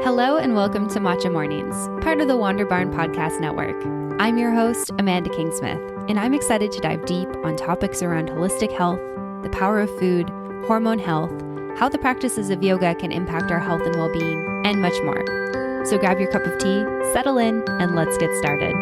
Hello and welcome to Matcha Mornings, part of the Wander Barn Podcast Network. I'm your host, Amanda Kingsmith, and I'm excited to dive deep on topics around holistic health, the power of food, hormone health, how the practices of yoga can impact our health and well-being, and much more. So grab your cup of tea, settle in, and let's get started.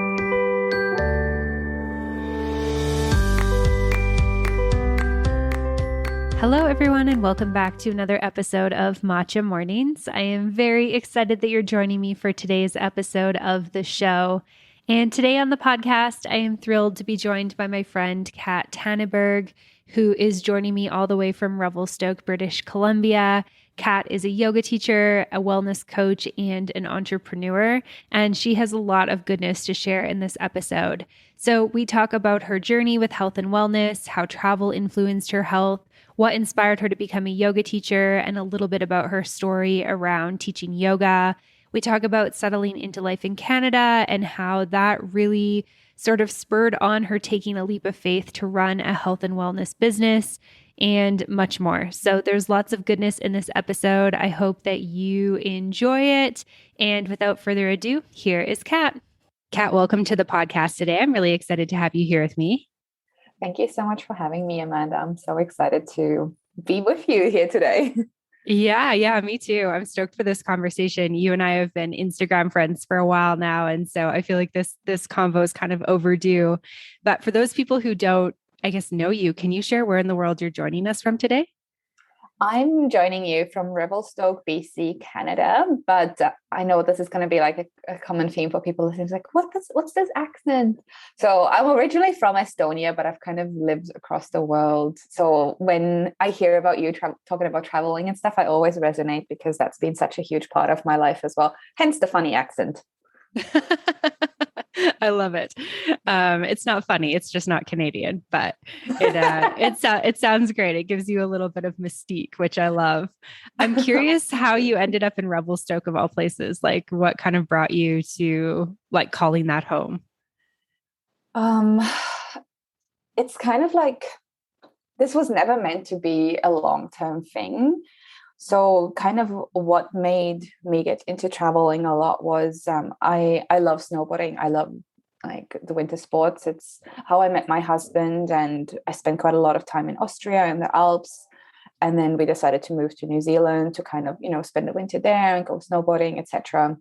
Hello, everyone, and welcome back to another episode of Matcha Mornings. I am very excited that you're joining me for today's episode of the show. And today on the podcast, I am thrilled to be joined by my friend, Kat Taniberg, who is joining me all the way from Revelstoke, British Columbia. Kat is a yoga teacher, a wellness coach, and an entrepreneur, and she has a lot of goodness to share in this episode. So we talk about her journey with health and wellness, how travel influenced her health, what inspired her to become a yoga teacher, and a little bit about her story around teaching yoga. We talk about settling into life in Canada and how that really sort of spurred on her taking a leap of faith to run a health and wellness business, and much more. So there's lots of goodness in this episode. I hope that you enjoy it. And without further ado, here is Kat. Kat, welcome to the podcast today. I'm really excited to have you here with me. Thank you so much for having me, Amanda. I'm so excited to be with you here today. Yeah, me too. I'm stoked for this conversation. You and I have been Instagram friends for a while now. And so I feel like this convo is kind of overdue. But for those people who don't, I guess, know you, can you share where in the world you're joining us from today? I'm joining you from Revelstoke, BC, Canada, but I know this is going to be like a common theme for people listening. It's like, what's this accent? So I'm originally from Estonia, but I've kind of lived across the world. So when I hear about you talking about traveling and stuff, I always resonate because that's been such a huge part of my life as well. Hence the funny accent. I love it. It's not funny. It's just not Canadian, but it sounds great. It gives you a little bit of mystique, which I love. I'm curious how you ended up in Revelstoke of all places. Like, what kind of brought you to like calling that home? It's kind of like this was never meant to be a long-term thing. So kind of what made me get into traveling a lot was I love snowboarding. I love like the winter sports. It's how I met my husband, and I spent quite a lot of time in Austria and the Alps. And then we decided to move to New Zealand to kind of, spend the winter there and go snowboarding, etc.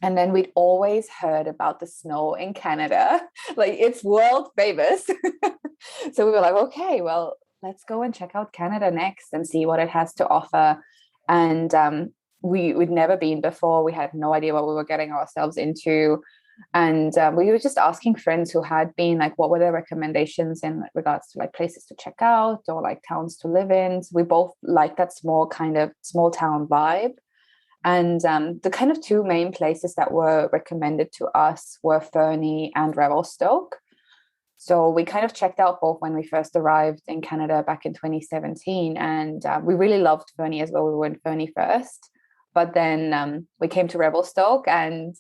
And then we'd always heard about the snow in Canada. Like, it's world famous. So we were like, okay, well, let's go and check out Canada next and see what it has to offer. And we'd never been before. We had no idea what we were getting ourselves into. And we were just asking friends who had been, like, what were their recommendations in regards to like places to check out or like towns to live in. So we both like that small town vibe. And the kind of two main places that were recommended to us were Fernie and Revelstoke. So we kind of checked out both when we first arrived in Canada back in 2017. And we really loved Fernie as well. We were in Fernie first. But then we came to Revelstoke and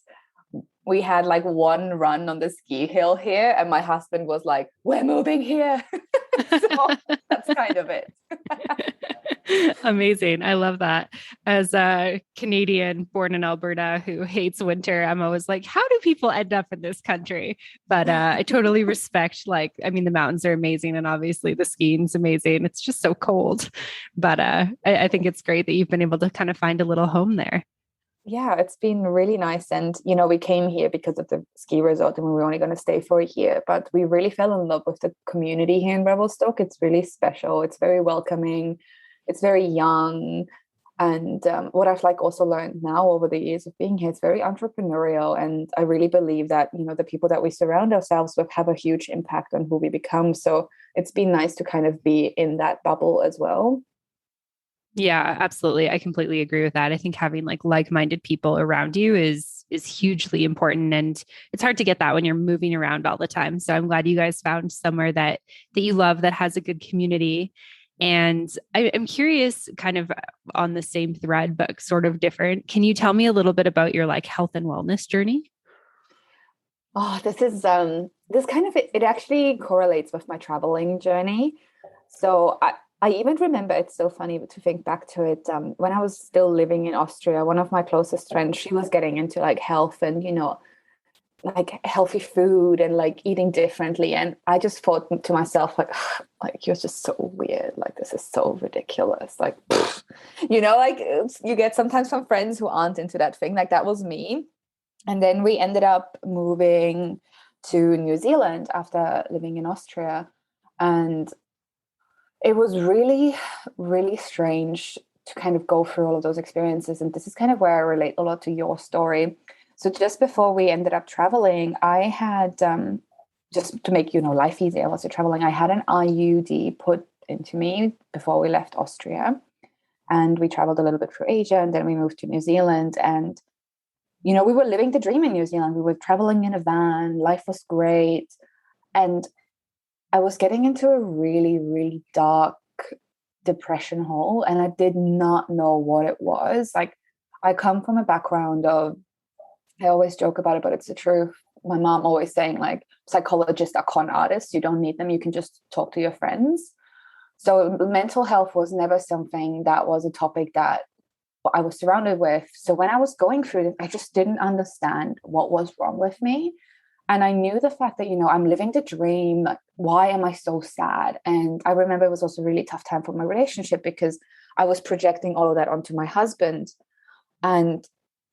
we had like one run on the ski hill here. And my husband was like, we're moving here. So that's kind of it. Amazing. I love that. As a Canadian born in Alberta who hates winter, I'm always like, how do people end up in this country? But I totally respect, the mountains are amazing. And obviously the skiing's amazing. It's just so cold. But I think it's great that you've been able to kind of find a little home there. Yeah, it's been really nice. And, we came here because of the ski resort and we were only going to stay for a year, but we really fell in love with the community here in Revelstoke. It's really special. It's very welcoming. It's very young. And what I've also learned now over the years of being here, it's very entrepreneurial. And I really believe that, the people that we surround ourselves with have a huge impact on who we become. So it's been nice to kind of be in that bubble as well. Yeah, absolutely. I completely agree with that. I think having like-minded people around you is hugely important. And it's hard to get that when you're moving around all the time. So I'm glad you guys found somewhere that you love, that has a good community. And I'm curious, kind of on the same thread, but sort of different. Can you tell me a little bit about your like health and wellness journey? Oh, this kind of, it actually correlates with my traveling journey. So I even remember, it's so funny to think back to it. When I was still living in Austria, one of my closest friends, she was getting into like health and, like healthy food and like eating differently. And I just thought to myself, like, like you're just so weird. Like, this is so ridiculous. Like, like you get sometimes from friends who aren't into that thing. Like that was me. And then we ended up moving to New Zealand after living in Austria. And it was really, really strange to kind of go through all of those experiences. And this is kind of where I relate a lot to your story. So just before we ended up traveling, I had, just to make, life easier whilst you're traveling, I had an IUD put into me before we left Austria. And we traveled a little bit through Asia, and then we moved to New Zealand. And, we were living the dream in New Zealand. We were traveling in a van. Life was great. And I was getting into a really, really dark depression hole, and I did not know what it was. Like, I come from a background of, I always joke about it, but it's the truth. My mom always saying, like, psychologists are con artists. You don't need them. You can just talk to your friends. So mental health was never something that was a topic that I was surrounded with. So when I was going through it, I just didn't understand what was wrong with me. And I knew the fact that, I'm living the dream. Why am I so sad? And I remember it was also a really tough time for my relationship because I was projecting all of that onto my husband. And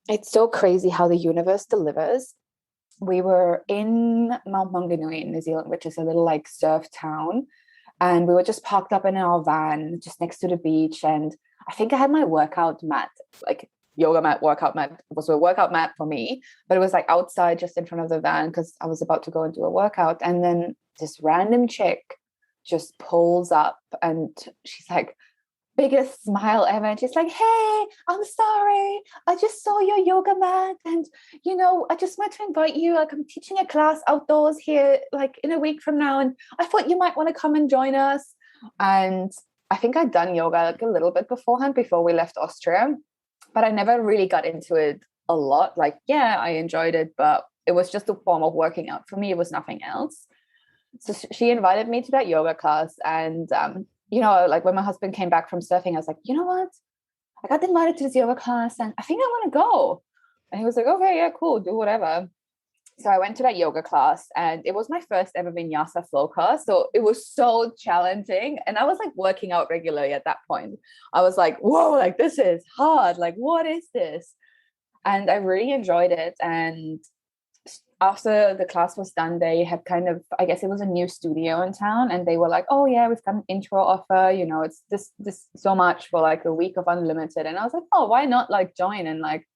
it's so crazy how the universe delivers. We were in Mount Maunganui in New Zealand, which is a little like surf town. And we were just parked up in our van just next to the beach. And I think I had my workout mat, like yoga mat, workout mat. It was a workout mat for me, but it was like outside just in front of the van because I was about to go and do a workout. And then this random chick just pulls up and she's like, biggest smile ever. And she's like, hey, I'm sorry. I just saw your yoga mat. And, I just wanted to invite you. Like, I'm teaching a class outdoors here, like in a week from now. And I thought you might want to come and join us. And I think I'd done yoga like a little bit beforehand before we left Austria, but I never really got into it a lot. Like, yeah, I enjoyed it, but it was just a form of working out for me. It was nothing else. So she invited me to that yoga class. And, like when my husband came back from surfing, I was like, you know what? I got invited to this yoga class and I think I want to go. And he was like, okay, yeah, cool, do whatever. So I went to that yoga class and it was my first ever vinyasa flow class. So it was so challenging. And I was like working out regularly at that point. I was like, whoa, like this is hard. Like, what is this? And I really enjoyed it. And after the class was done, they had kind of, I guess it was a new studio in town, and they were like, oh yeah, we've got an intro offer, it's this so much for like a week of unlimited. And I was like, oh, why not like join and like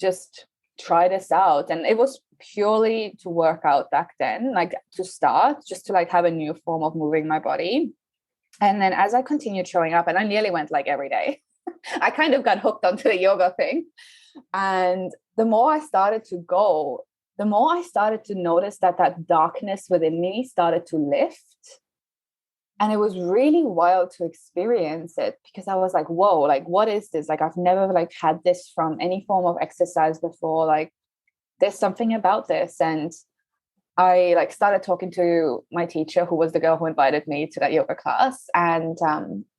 just try this out? And it was purely to work out back then, like to start, just to like have a new form of moving my body. And then as I continued showing up, and I nearly went like every day, I kind of got hooked onto the yoga thing. And the more I started to go, the more I started to notice that darkness within me started to lift. And it was really wild to experience it because I was like, whoa, like, what is this? Like, I've never like had this from any form of exercise before. Like, there's something about this. And I like started talking to my teacher, who was the girl who invited me to that yoga class. And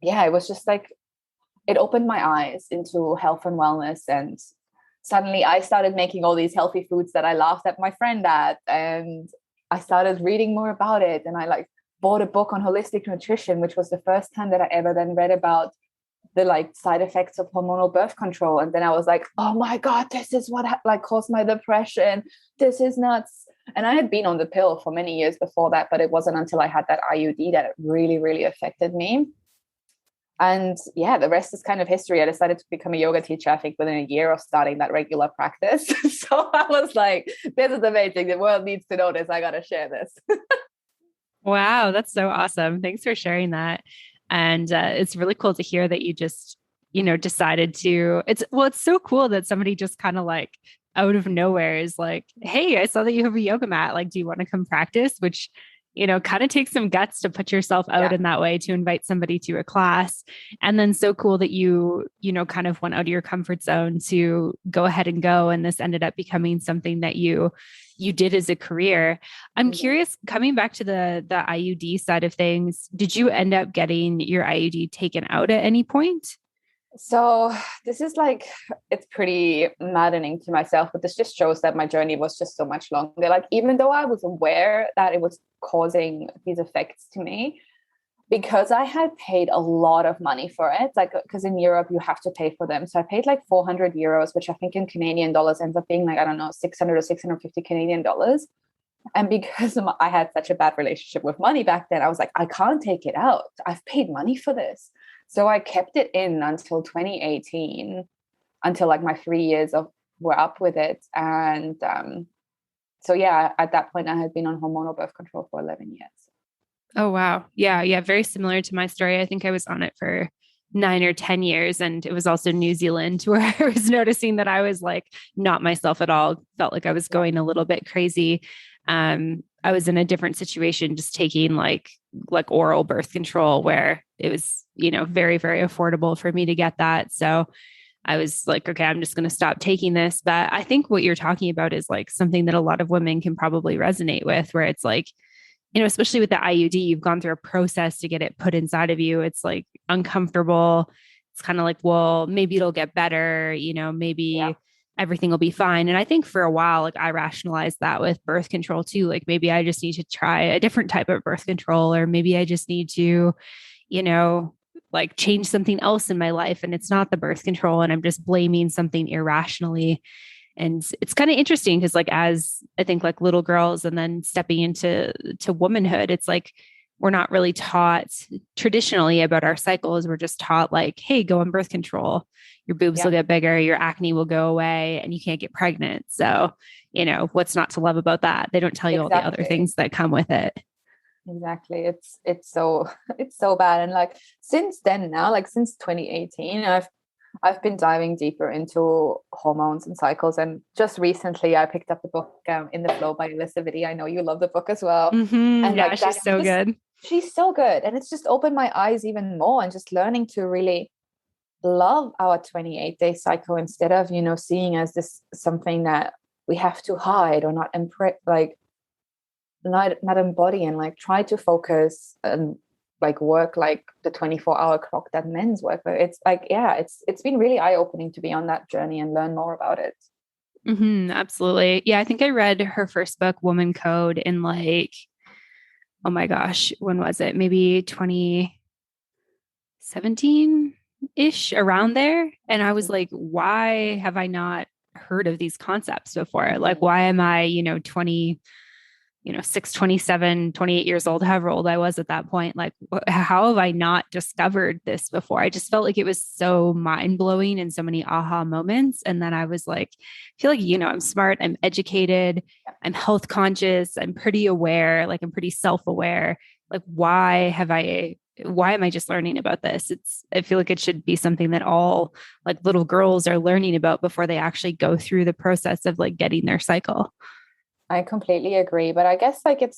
it was just like, it opened my eyes into health and wellness. And suddenly I started making all these healthy foods that I laughed at my friend at. And I started reading more about it. And I like bought a book on holistic nutrition, which was the first time that I ever then read about the like side effects of hormonal birth control. And then I was like, oh my God, this is what like caused my depression. This is nuts. And I had been on the pill for many years before that, but it wasn't until I had that IUD that it really, really affected me. And yeah, the rest is kind of history. I decided to become a yoga teacher, I think within a year of starting that regular practice. So I was like, this is amazing. The world needs to know this. I got to share this. Wow, that's so awesome. Thanks for sharing that. And it's really cool to hear that you just, decided to, it's so cool that somebody just kind of like out of nowhere is like, hey, I saw that you have a yoga mat. Like, do you want to come practice? Which kind of takes some guts to put yourself out Yeah. in that way to invite somebody to a class. And then so cool that kind of went out of your comfort zone to go ahead and go. And this ended up becoming something that you did as a career. I'm curious, coming back to the IUD side of things, did you end up getting your IUD taken out at any point? So this is like, it's pretty maddening to myself, but this just shows that my journey was just so much longer. Like, even though I was aware that it was causing these effects to me, because I had paid a lot of money for it, like, because in Europe you have to pay for them. So I paid like 400 euros, which I think in Canadian dollars ends up being like, I don't know, 600 or 650 Canadian dollars. And because I had such a bad relationship with money back then, I was like, I can't take it out. I've paid money for this. So I kept it in until 2018, until like my 3 years of were up with it. And so yeah, at that point I had been on hormonal birth control for 11 years. Oh, wow. Yeah. Yeah. Very similar to my story. I think I was on it for 9 or 10 years. And it was also New Zealand where I was noticing that I was like not myself at all, felt like I was going a little bit crazy. I was in a different situation, just taking like oral birth control where it was, very, very affordable for me to get that. So I was like, okay, I'm just going to stop taking this. But I think what you're talking about is like something that a lot of women can probably resonate with, where it's like, especially with the IUD, you've gone through a process to get it put inside of you. It's like uncomfortable. It's kind of like, well, maybe it'll get better, maybe everything will be fine. And I think for a while, like I rationalized that with birth control too. Like maybe I just need to try a different type of birth control, or maybe I just need to, like change something else in my life. And it's not the birth control. And I'm just blaming something irrationally. And it's kind of interesting because like as I think like little girls and then stepping into womanhood, it's like we're not really taught traditionally about our cycles. We're just taught like, hey, go on birth control. Your boobs will get bigger, your acne will go away, and you can't get pregnant. So, what's not to love about that? They don't tell you all the other things that come with it. Exactly. It's so it's so bad. And like since then now, like since 2018, I've been diving deeper into hormones and cycles. And just recently, I picked up the book "In the Flow" by Alyssa Vitti. I know you love the book as well. Mm-hmm. And Yeah, like she's so good. She's so good, and it's just opened my eyes even more, and just learning to really love our 28-day cycle instead of seeing as this something that we have to hide or not like not embody, and like try to focus and like work like the 24-hour clock that men's work. But it's like, yeah, it's been really eye-opening to be on that journey and learn more about it. Mm-hmm, absolutely. Yeah, I think I read her first book, Woman Code, in like, oh my gosh, when was it? Maybe 2017-ish, around there. And I was like, why have I not heard of these concepts before? Like, why am I, 20, 6, 27, 28 years old, however old I was at that point? Like, how have I not discovered this before? I just felt like it was so mind blowing and so many aha moments. And then I was like, I feel like, I'm smart, I'm educated, I'm health conscious, I'm pretty aware, like I'm pretty self-aware. Like, why am I just learning about this? I feel like it should be something that all like little girls are learning about before they actually go through the process of like getting their cycle. I completely agree. But I guess like it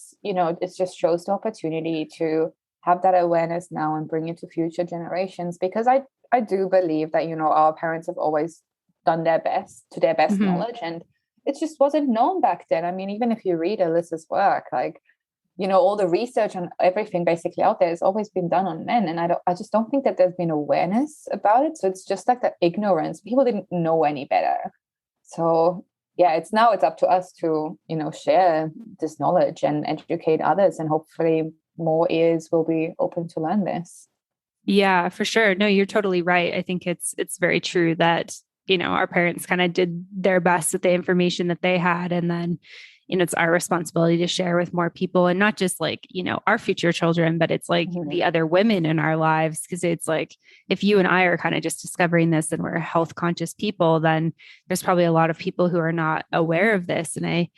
just shows the opportunity to have that awareness now and bring it to future generations, because I do believe that, our parents have always done their best to their best knowledge, and it just wasn't known back then. I mean, even if you read Alyssa's work, like, all the research and everything basically out there has always been done on men. And I just don't think that there's been awareness about it. So it's just like the ignorance. People didn't know any better. So yeah, it's up to us to, share this knowledge and educate others, and hopefully more ears will be open to learn this. Yeah, for sure. No, you're totally right. I think it's very true that, our parents kind of did their best with the information that they had. And then, it's our responsibility to share with more people, and not just like, our future children, but it's like the other women in our lives. Cause it's like, if you and I are kind of just discovering this and we're health conscious people, then there's probably a lot of people who are not aware of this. And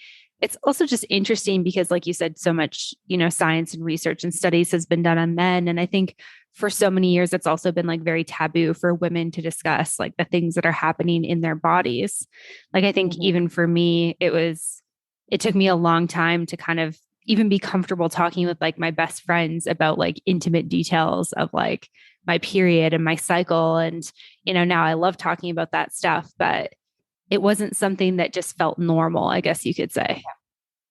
it's also just interesting because like you said, so much, science and research and studies has been done on men. And I think for so many years, it's also been like very taboo for women to discuss like the things that are happening in their bodies. Like, I think even for me, it took me a long time to kind of even be comfortable talking with like my best friends about like intimate details of like my period and my cycle. And, now I love talking about that stuff, but it wasn't something that just felt normal, I guess you could say.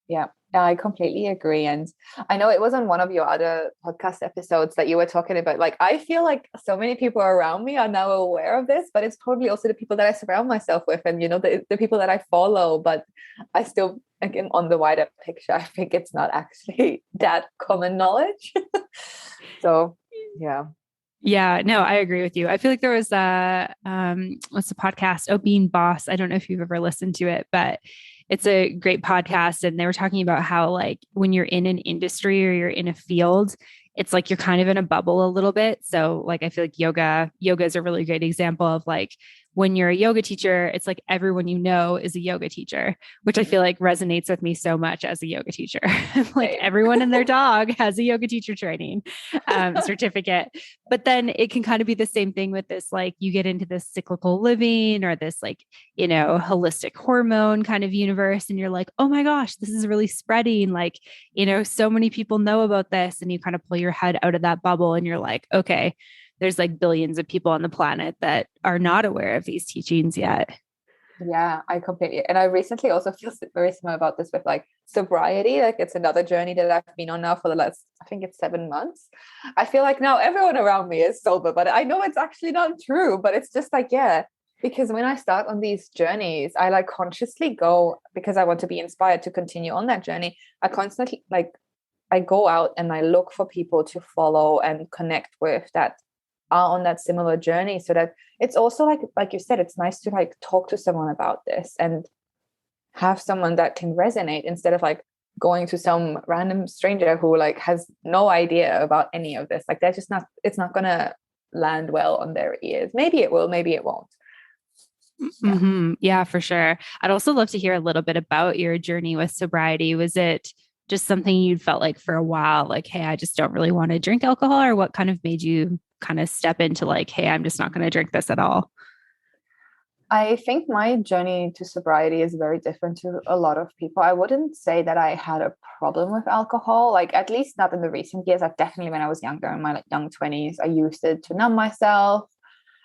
Yeah, I completely agree. And I know it was on one of your other podcast episodes that you were talking about. Like, I feel like so many people around me are now aware of this, but it's probably also the people that I surround myself with and, the people that I follow. But I still, again, on the wider picture, I think it's not actually that common knowledge. So, yeah. Yeah, no, I agree with you. I feel like there was what's the podcast? Oh, Being Boss. I don't know if you've ever listened to it, but it's a great podcast. And they were talking about how like when you're in an industry or you're in a field, it's like you're kind of in a bubble a little bit. So like I feel like yoga is a really great example of like when you're a yoga teacher, it's like everyone you know is a yoga teacher, which I feel like resonates with me so much as a yoga teacher. Like everyone and their dog has a yoga teacher training certificate. But then it can kind of be the same thing with this, like you get into this cyclical living or this like, holistic hormone kind of universe. And you're like, oh my gosh, this is really spreading. Like, so many people know about this. And you kind of pull your head out of that bubble and you're like, okay, there's like billions of people on the planet that are not aware of these teachings yet. Yeah, I completely. And I recently also feel very similar about this with like sobriety. Like it's another journey that I've been on now for the last, I think it's 7 months. I feel like now everyone around me is sober, but I know it's actually not true. But it's just like, yeah, because when I start on these journeys, I like consciously go because I want to be inspired to continue on that journey. I constantly like, I go out and I look for people to follow and connect with that are on that similar journey, so that it's also like you said, it's nice to like talk to someone about this and have someone that can resonate instead of like going to some random stranger who like has no idea about any of this. Like they're just not, it's not gonna land well on their ears. Maybe it will, maybe it won't. Yeah. Mm-hmm. Yeah, for sure. I'd also love to hear a little bit about your journey with sobriety. Was it just something you felt like for a while, like, hey, I just don't really want to drink alcohol, or what kind of made you kind of step into like, hey, I'm just not going to drink this at all? I think my journey to sobriety is very different to a lot of people. I wouldn't say that I had a problem with alcohol, like at least not in the recent years. I've definitely, when I was younger, in my like young 20s, I used it to numb myself.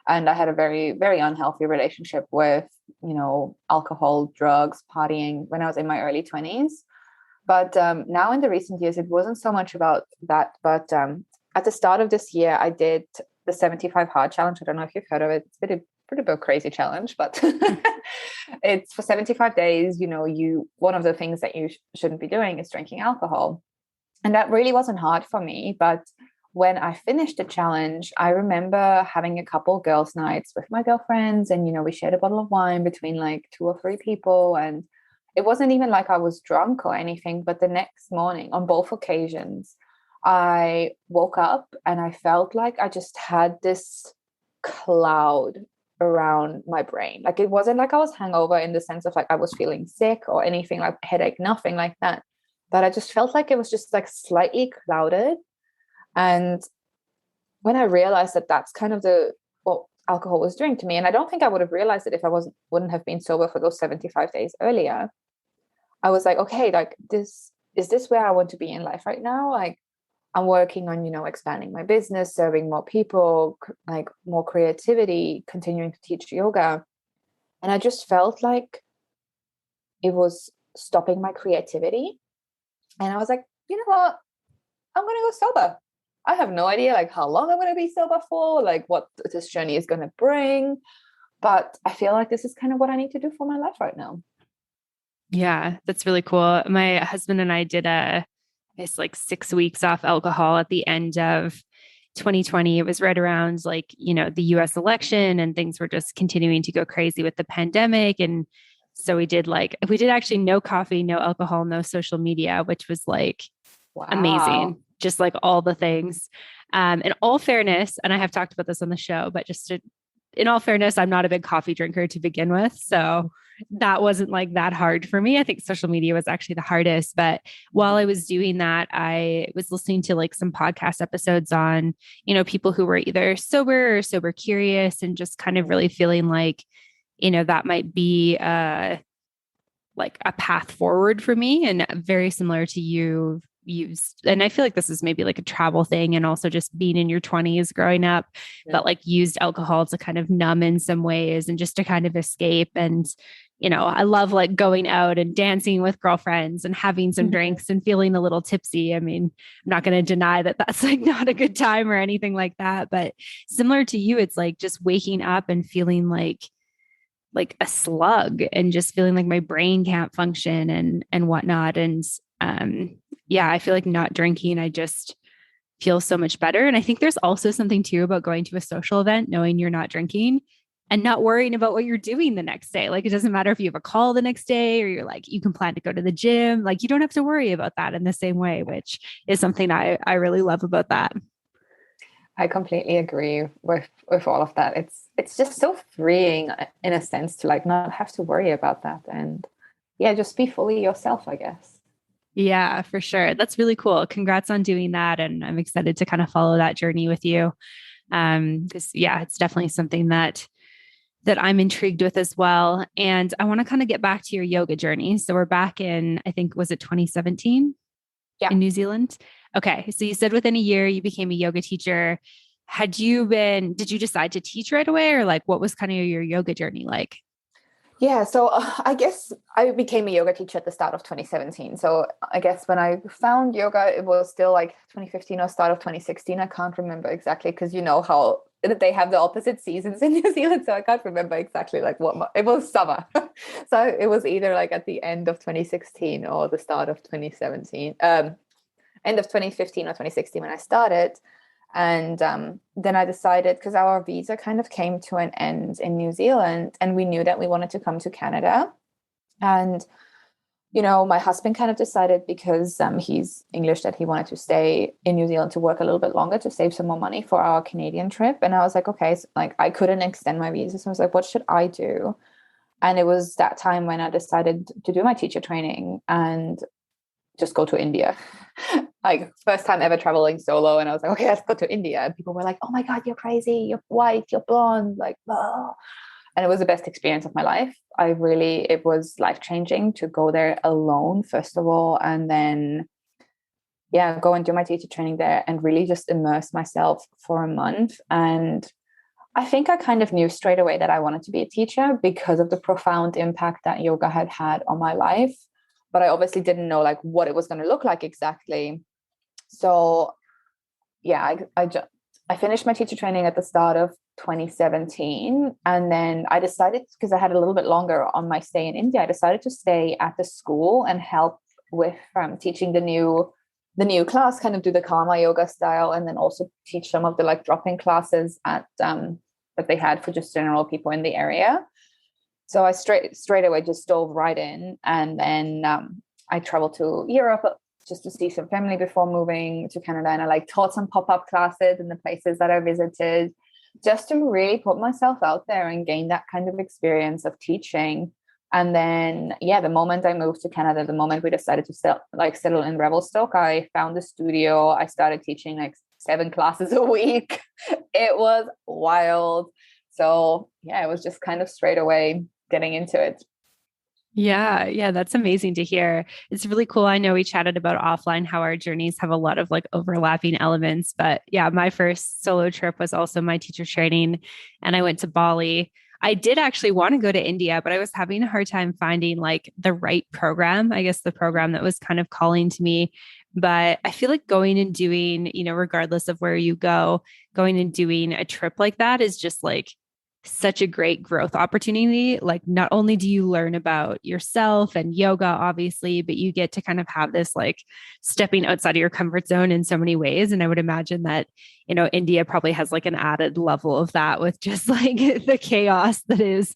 And I had a very, very unhealthy relationship with, alcohol, drugs, partying when I was in my early 20s. But now in the recent years, it wasn't so much about that. But at the start of this year, I did the 75 hard challenge. I don't know if you've heard of it. It's a pretty bit crazy challenge, but it's for 75 days. One of the things that you shouldn't be doing is drinking alcohol. And that really wasn't hard for me. But when I finished the challenge, I remember having a couple girls' nights with my girlfriends, and we shared a bottle of wine between like 2 or 3 people, and it wasn't even like I was drunk or anything. But the next morning, on both occasions, I woke up and I felt like I just had this cloud around my brain. Like it wasn't like I was hungover in the sense of like I was feeling sick or anything, like headache, nothing like that. But I just felt like it was just like slightly clouded. And when I realized that that's kind of what alcohol was doing to me, and I don't think I would have realized it if I wouldn't have been sober for those 75 days earlier. I was like, okay, like this, is this where I want to be in life right now? Like I'm working on, expanding my business, serving more people, like more creativity, continuing to teach yoga. And I just felt like it was stopping my creativity. And I was like, you know what? I'm going to go sober. I have no idea like how long I'm going to be sober for, like what this journey is going to bring. But I feel like this is kind of what I need to do for my life right now. Yeah, that's really cool. My husband and I did it's like 6 weeks off alcohol at the end of 2020. It was right around like, the US election, and things were just continuing to go crazy with the pandemic. And so we did actually no coffee, no alcohol, no social media, which was like amazing. Just like all the things. In all fairness, and I have talked about this on the show, but in all fairness, I'm not a big coffee drinker to begin with. So that wasn't like that hard for me. I think social media was actually the hardest. But while I was doing that, I was listening to like some podcast episodes on, people who were either sober or sober curious, and just kind of really feeling like, that might be like a path forward for me, and very similar to you used. And I feel like this is maybe like a travel thing and also just being in your 20s growing up, Yeah. but like used alcohol to kind of numb in some ways and just to kind of escape. And, I love like going out and dancing with girlfriends and having some Mhm. drinks and feeling a little tipsy. I mean, I'm not going to deny that that's like not a good time or anything like that, but similar to you, it's like just waking up and feeling like a slug and just feeling like my brain can't function and whatnot. And yeah, I feel like not drinking, I just feel so much better. And I think there's also something too about going to a social event, knowing you're not drinking and not worrying about what you're doing the next day. Like it doesn't matter if you have a call the next day or you're like, you can plan to go to the gym. Like you don't have to worry about that in the same way, which is something I really love about that. I completely agree with all of that. It's just so freeing in a sense to like not have to worry about that, and yeah, just be fully yourself, I guess. Yeah, for sure. That's really cool. Congrats on doing that. And I'm excited to kind of follow that journey with you. Because yeah, it's definitely something that I'm intrigued with as well. And I want to kind of get back to your yoga journey. So we're back in, I think, was it 2017 Yeah. in New Zealand? Okay. So you said within a year you became a yoga teacher. Did you decide to teach right away, or like what was kind of your yoga journey like? Yeah, so I guess I became a yoga teacher at the start of 2017. So I guess when I found yoga, it was still like 2015 or start of 2016. I can't remember exactly because you know how they have the opposite seasons in New Zealand. So I can't remember exactly like it was summer. So it was either like at the end of 2016 or the start of 2017, end of 2015 or 2016 when I started. And then I decided, because our visa kind of came to an end in New Zealand, and we knew that we wanted to come to Canada. And, my husband kind of decided, because he's English, that he wanted to stay in New Zealand to work a little bit longer to save some more money for our Canadian trip. And I was like, okay, so, like I couldn't extend my visa. So I was like, what should I do? And it was that time when I decided to do my teacher training and just go to India. Like first time ever traveling solo, and I was like, okay, let's go to India. And people were like, oh my god, you're crazy, you're white, you're blonde, like blah. And it was the best experience of my life. It was life changing to go there alone first of all, and then yeah, go and do my teacher training there and really just immerse myself for a month. And I think I kind of knew straight away that I wanted to be a teacher because of the profound impact that yoga had had on my life. But I obviously didn't know like what it was going to look like exactly. So yeah, I finished my teacher training at the start of 2017, and then I decided, because I had a little bit longer on my stay in India, I decided to stay at the school and help with teaching the new class, kind of do the karma yoga style, and then also teach some of the like drop-in classes at that they had for just general people in the area. So I straight away just dove right in, and then I traveled to Europe just to see some family before moving to Canada, and I like taught some pop-up classes in the places that I visited, just to really put myself out there and gain that kind of experience of teaching. And then yeah, the moment I moved to Canada, the moment we decided to settle in Revelstoke, I found a studio. I started teaching like 7 classes a week. It was wild. So yeah, it was just kind of straight away getting into it. Yeah, yeah, that's amazing to hear. It's really cool. I know we chatted about offline how our journeys have a lot of like overlapping elements, but yeah, my first solo trip was also my teacher training, and I went to Bali. I did actually want to go to India, but I was having a hard time finding like the right program, I guess the program that was kind of calling to me. But I feel like going and doing, regardless of where you go, going and doing a trip like that is just like such a great growth opportunity. Like, not only do you learn about yourself and yoga, obviously, but you get to kind of have this like stepping outside of your comfort zone in so many ways. And I would imagine that, India probably has like an added level of that with just like the chaos that is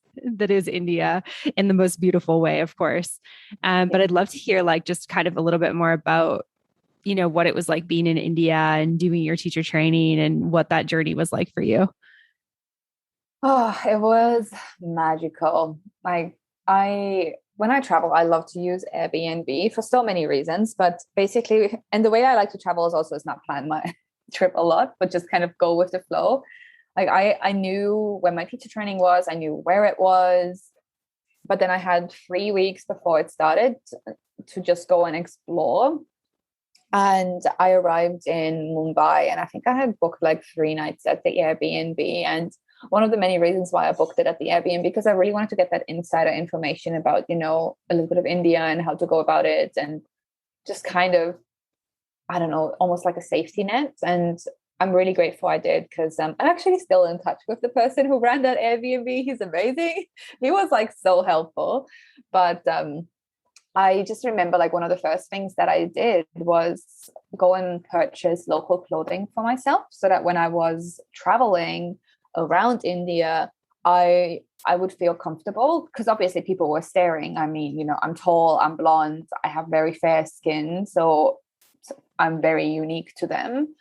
India in the most beautiful way, of course. But I'd love to hear like just kind of a little bit more about what it was like being in India and doing your teacher training and what that journey was like for you. Oh, it was magical. Like when I travel, I love to use Airbnb for so many reasons, but basically, and the way I like to travel is not plan my trip a lot, but just kind of go with the flow. Like I knew when my teacher training was, I knew where it was, But then I had 3 weeks before it started to just go and explore. And I arrived in Mumbai, and I think I had booked like 3 nights at the Airbnb. And one of the many reasons why I booked it at the Airbnb, because I really wanted to get that insider information about, a little bit of India and how to go about it, and just kind of, I don't know, almost like a safety net. And I'm really grateful I did, because I'm actually still in touch with the person who ran that Airbnb. He's amazing. He was like so helpful. But I just remember like one of the first things that I did was go and purchase local clothing for myself, so that when I was traveling around India, I would feel comfortable, because obviously people were staring. I mean, I'm tall, I'm blonde, I have very fair skin, so I'm very unique to them.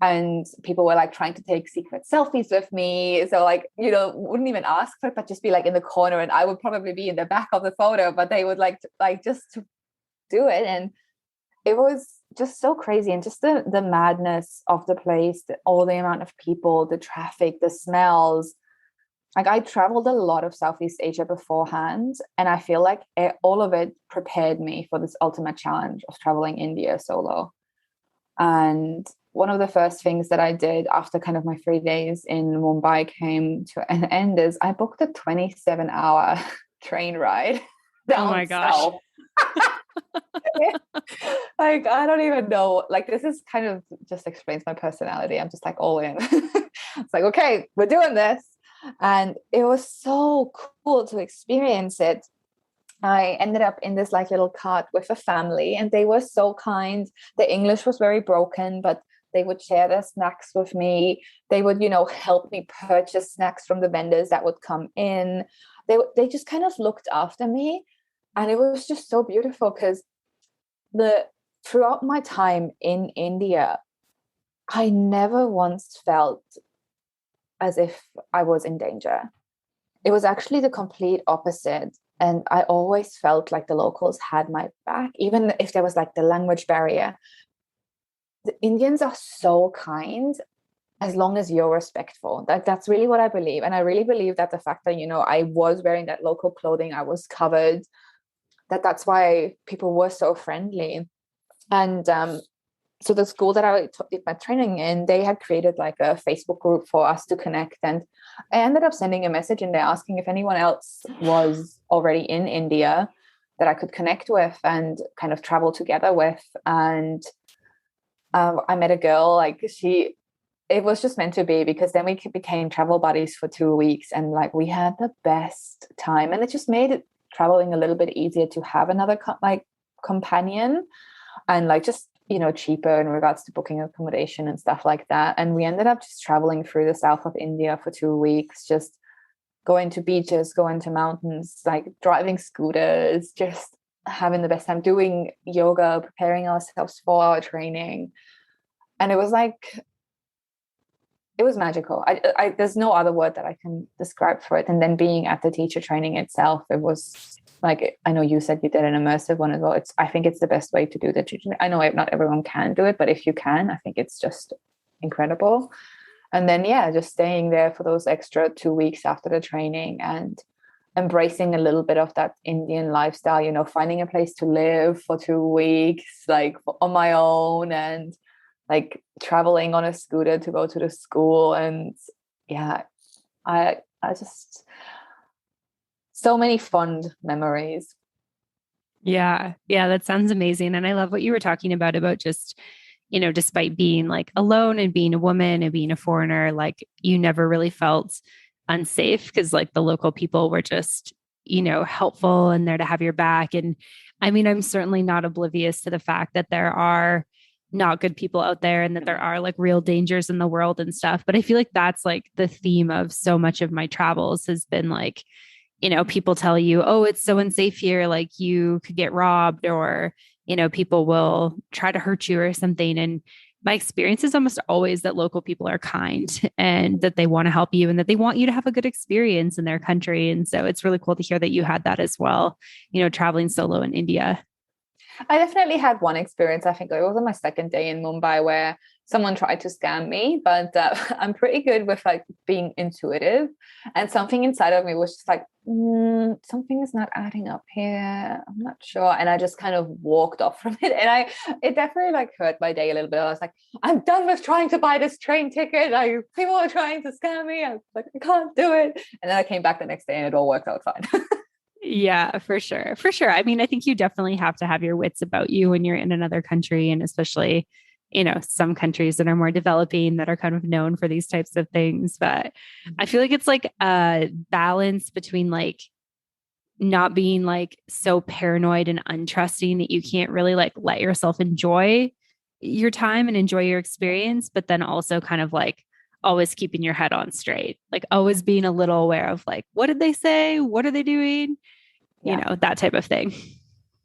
And people were like trying to take secret selfies with me. So like, wouldn't even ask for it, but just be like in the corner, and I would probably be in the back of the photo, but they would like just to do it. And it was just so crazy. And just the madness of the place, all the amount of people, the traffic, the smells. Like, I traveled a lot of Southeast Asia beforehand, and I feel like all of it prepared me for this ultimate challenge of traveling India solo. And one of the first things that I did after kind of my 3 days in Mumbai came to an end is I booked a 27-hour train ride down Oh my gosh. south. Like, I don't even know. Like, this is kind of just explains my personality. I'm just like all in. It's like, okay, we're doing this. And it was so cool to experience it. I ended up in this like little cart with a family, and they were so kind. The English was very broken, but they would share their snacks with me. They would, help me purchase snacks from the vendors that would come in. They just kind of looked after me. And it was just so beautiful, because throughout my time in India, I never once felt as if I was in danger. It was actually the complete opposite. And I always felt like the locals had my back, even if there was like the language barrier. The Indians are so kind as long as you're respectful. That's really what I believe. And I really believe that the fact that, I was wearing that local clothing, I was covered, that's why people were so friendly. And so the school that I did my training in, they had created like a Facebook group for us to connect. And I ended up sending a message in there asking if anyone else was already in India that I could connect with and kind of travel together with. And I met a girl, like it was just meant to be, because then we became travel buddies for 2 weeks, and like we had the best time. And it just made it traveling a little bit easier to have another companion, and like just cheaper in regards to booking accommodation and stuff like that. And we ended up just traveling through the south of India for 2 weeks, just going to beaches, going to mountains, like driving scooters, just having the best time, doing yoga, preparing ourselves for our training. And it was magical. I there's no other word that I can describe for it. And then being at the teacher training itself, it was like, I know you said you did an immersive one as well. I think it's the best way to do the teaching. I know not everyone can do it, but if you can, I think it's just incredible. And then, just staying there for those extra 2 weeks after the training and embracing a little bit of that Indian lifestyle, finding a place to live for 2 weeks, like on my own, and like traveling on a scooter to go to the school. And I just, so many fond memories. Yeah, that sounds amazing. And I love what you were talking about just, despite being like alone and being a woman and being a foreigner, like you never really felt unsafe, because like the local people were just, helpful and there to have your back. And I mean, I'm certainly not oblivious to the fact that there are not good people out there and that there are like real dangers in the world and stuff. But I feel like that's like the theme of so much of my travels has been like, people tell you, oh, it's so unsafe here, like you could get robbed, or, people will try to hurt you or something. And my experience is almost always that local people are kind and that they want to help you and that they want you to have a good experience in their country. And so it's really cool to hear that you had that as well, traveling solo in India. I definitely had one experience. I think it was on my second day in Mumbai where someone tried to scam me, but I'm pretty good with like being intuitive, and something inside of me was just like, something is not adding up here. I'm not sure, and I just kind of walked off from it, and it definitely like hurt my day a little bit. I was like, I'm done with trying to buy this train ticket. People are trying to scam me. I was like, I can't do it, and then I came back the next day and it all worked out fine. Yeah, for sure. For sure. I mean, I think you definitely have to have your wits about you when you're in another country, and especially, some countries that are more developing that are kind of known for these types of things. But I feel like it's like a balance between like not being like so paranoid and untrusting that you can't really like let yourself enjoy your time and enjoy your experience, but then also kind of like always keeping your head on straight, like always being a little aware of like, what did they say? What are they doing? Yeah. That type of thing.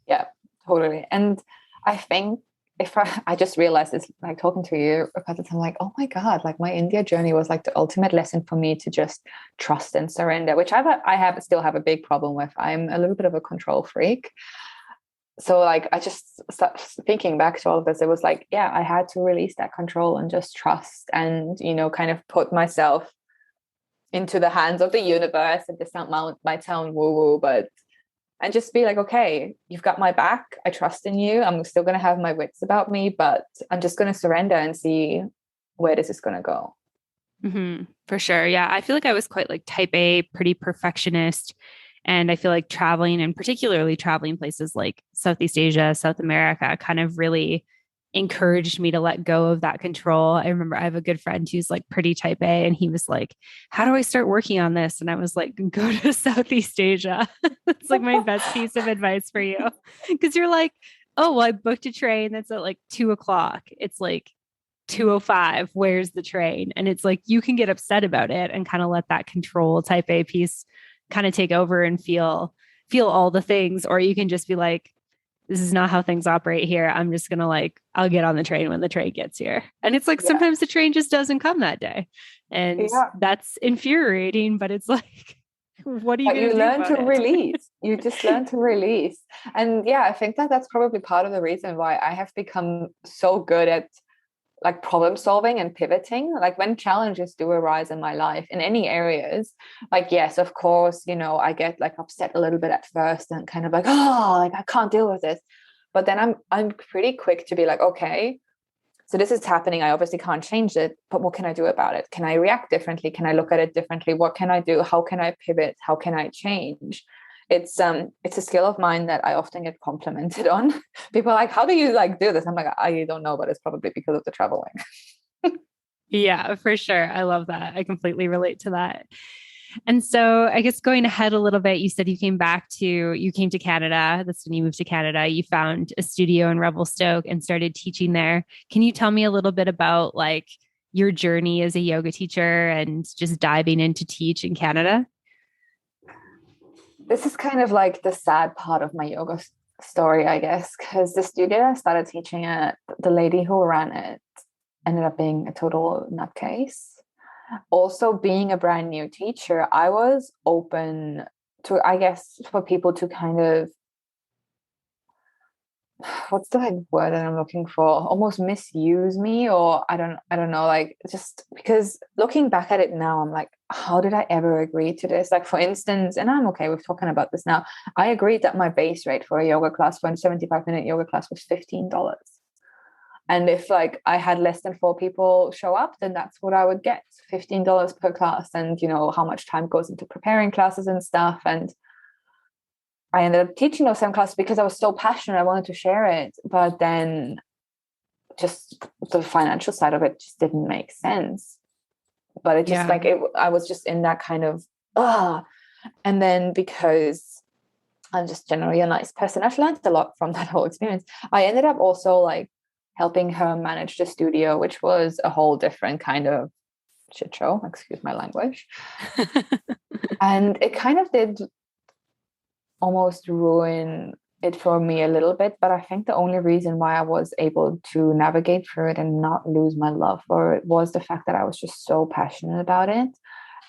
Yeah, totally. And I think if I just realized this, like talking to you about it, I'm like, oh my God, like my India journey was like the ultimate lesson for me to just trust and surrender, which still have a big problem with. I'm a little bit of a control freak. So like I just started thinking back to all of this, it was like, yeah, I had to release that control and just trust and, kind of put myself into the hands of the universe. And this might sound woo-woo, but and just be like, okay, you've got my back. I trust in you. I'm still going to have my wits about me, but I'm just going to surrender and see where this is going to go. For sure. Yeah. I feel like I was quite like type A, pretty perfectionist. And I feel like traveling and particularly traveling places like Southeast Asia, South America kind of really encouraged me to let go of that control. I remember I have a good friend who's like pretty type A, and he was like, how do I start working on this? And I was like, go to Southeast Asia. That's like my best piece of advice for you. Cause you're like, oh, well, I booked a train that's at like 2 o'clock. It's like 2:05. Where's the train? And it's like you can get upset about it and kind of let that control type A piece kind of take over and feel all the things. Or you can just be like, this is not how things operate here. I'm just going to like, I'll get on the train when the train gets here. And it's like, Yeah. sometimes the train just doesn't come that day. And Yeah. that's infuriating, but it's like, what are you But going to you do learn about to it? release. You just learn to release. And yeah, I think that that's probably part of the reason why I have become so good at like problem solving and pivoting. Like when challenges do arise in my life in any areas, like yes, of course, I get like upset a little bit at first and kind of like, oh, like I can't deal with this. But then I'm pretty quick to be like, okay, so this is happening. I obviously can't change it, but what can I do about it? Can I react differently? Can I look at it differently? What can I do? How can I pivot? How can I change? It's a skill of mine that I often get complimented on. People are like, how do you like do this? I'm like, I don't know, but it's probably because of the traveling. Yeah, for sure. I love that. I completely relate to that. And so I guess going ahead a little bit, you said you came to Canada. That's when you moved to Canada. You found a studio in Revelstoke and started teaching there. Can you tell me a little bit about like your journey as a yoga teacher and just diving into teach in Canada? This is kind of like the sad part of my yoga story, I guess, because the studio I started teaching at, the lady who ran it ended up being a total nutcase. Also, being a brand new teacher, I was open to, I guess, for people to kind of, what's the like word that I'm looking for? Almost misuse me, or I don't know, like just because looking back at it now, I'm like, how did I ever agree to this? Like for instance, and I'm okay with talking about this now, I agreed that my base rate for a yoga class, for a 75-minute yoga class, was $15. And if like I had less than 4 people show up, then that's what I would get, $15 per class. And how much time goes into preparing classes and stuff. And I ended up teaching those same classes because I was so passionate. I wanted to share it. But then just the financial side of it just didn't make sense. But it just I was just in that kind of, and then because I'm just generally a nice person, I've learned a lot from that whole experience. I ended up also like helping her manage the studio, which was a whole different kind of shit show, excuse my language. And it kind of did almost ruin it for me a little bit, but I think the only reason why I was able to navigate through it and not lose my love for it was the fact that I was just so passionate about it.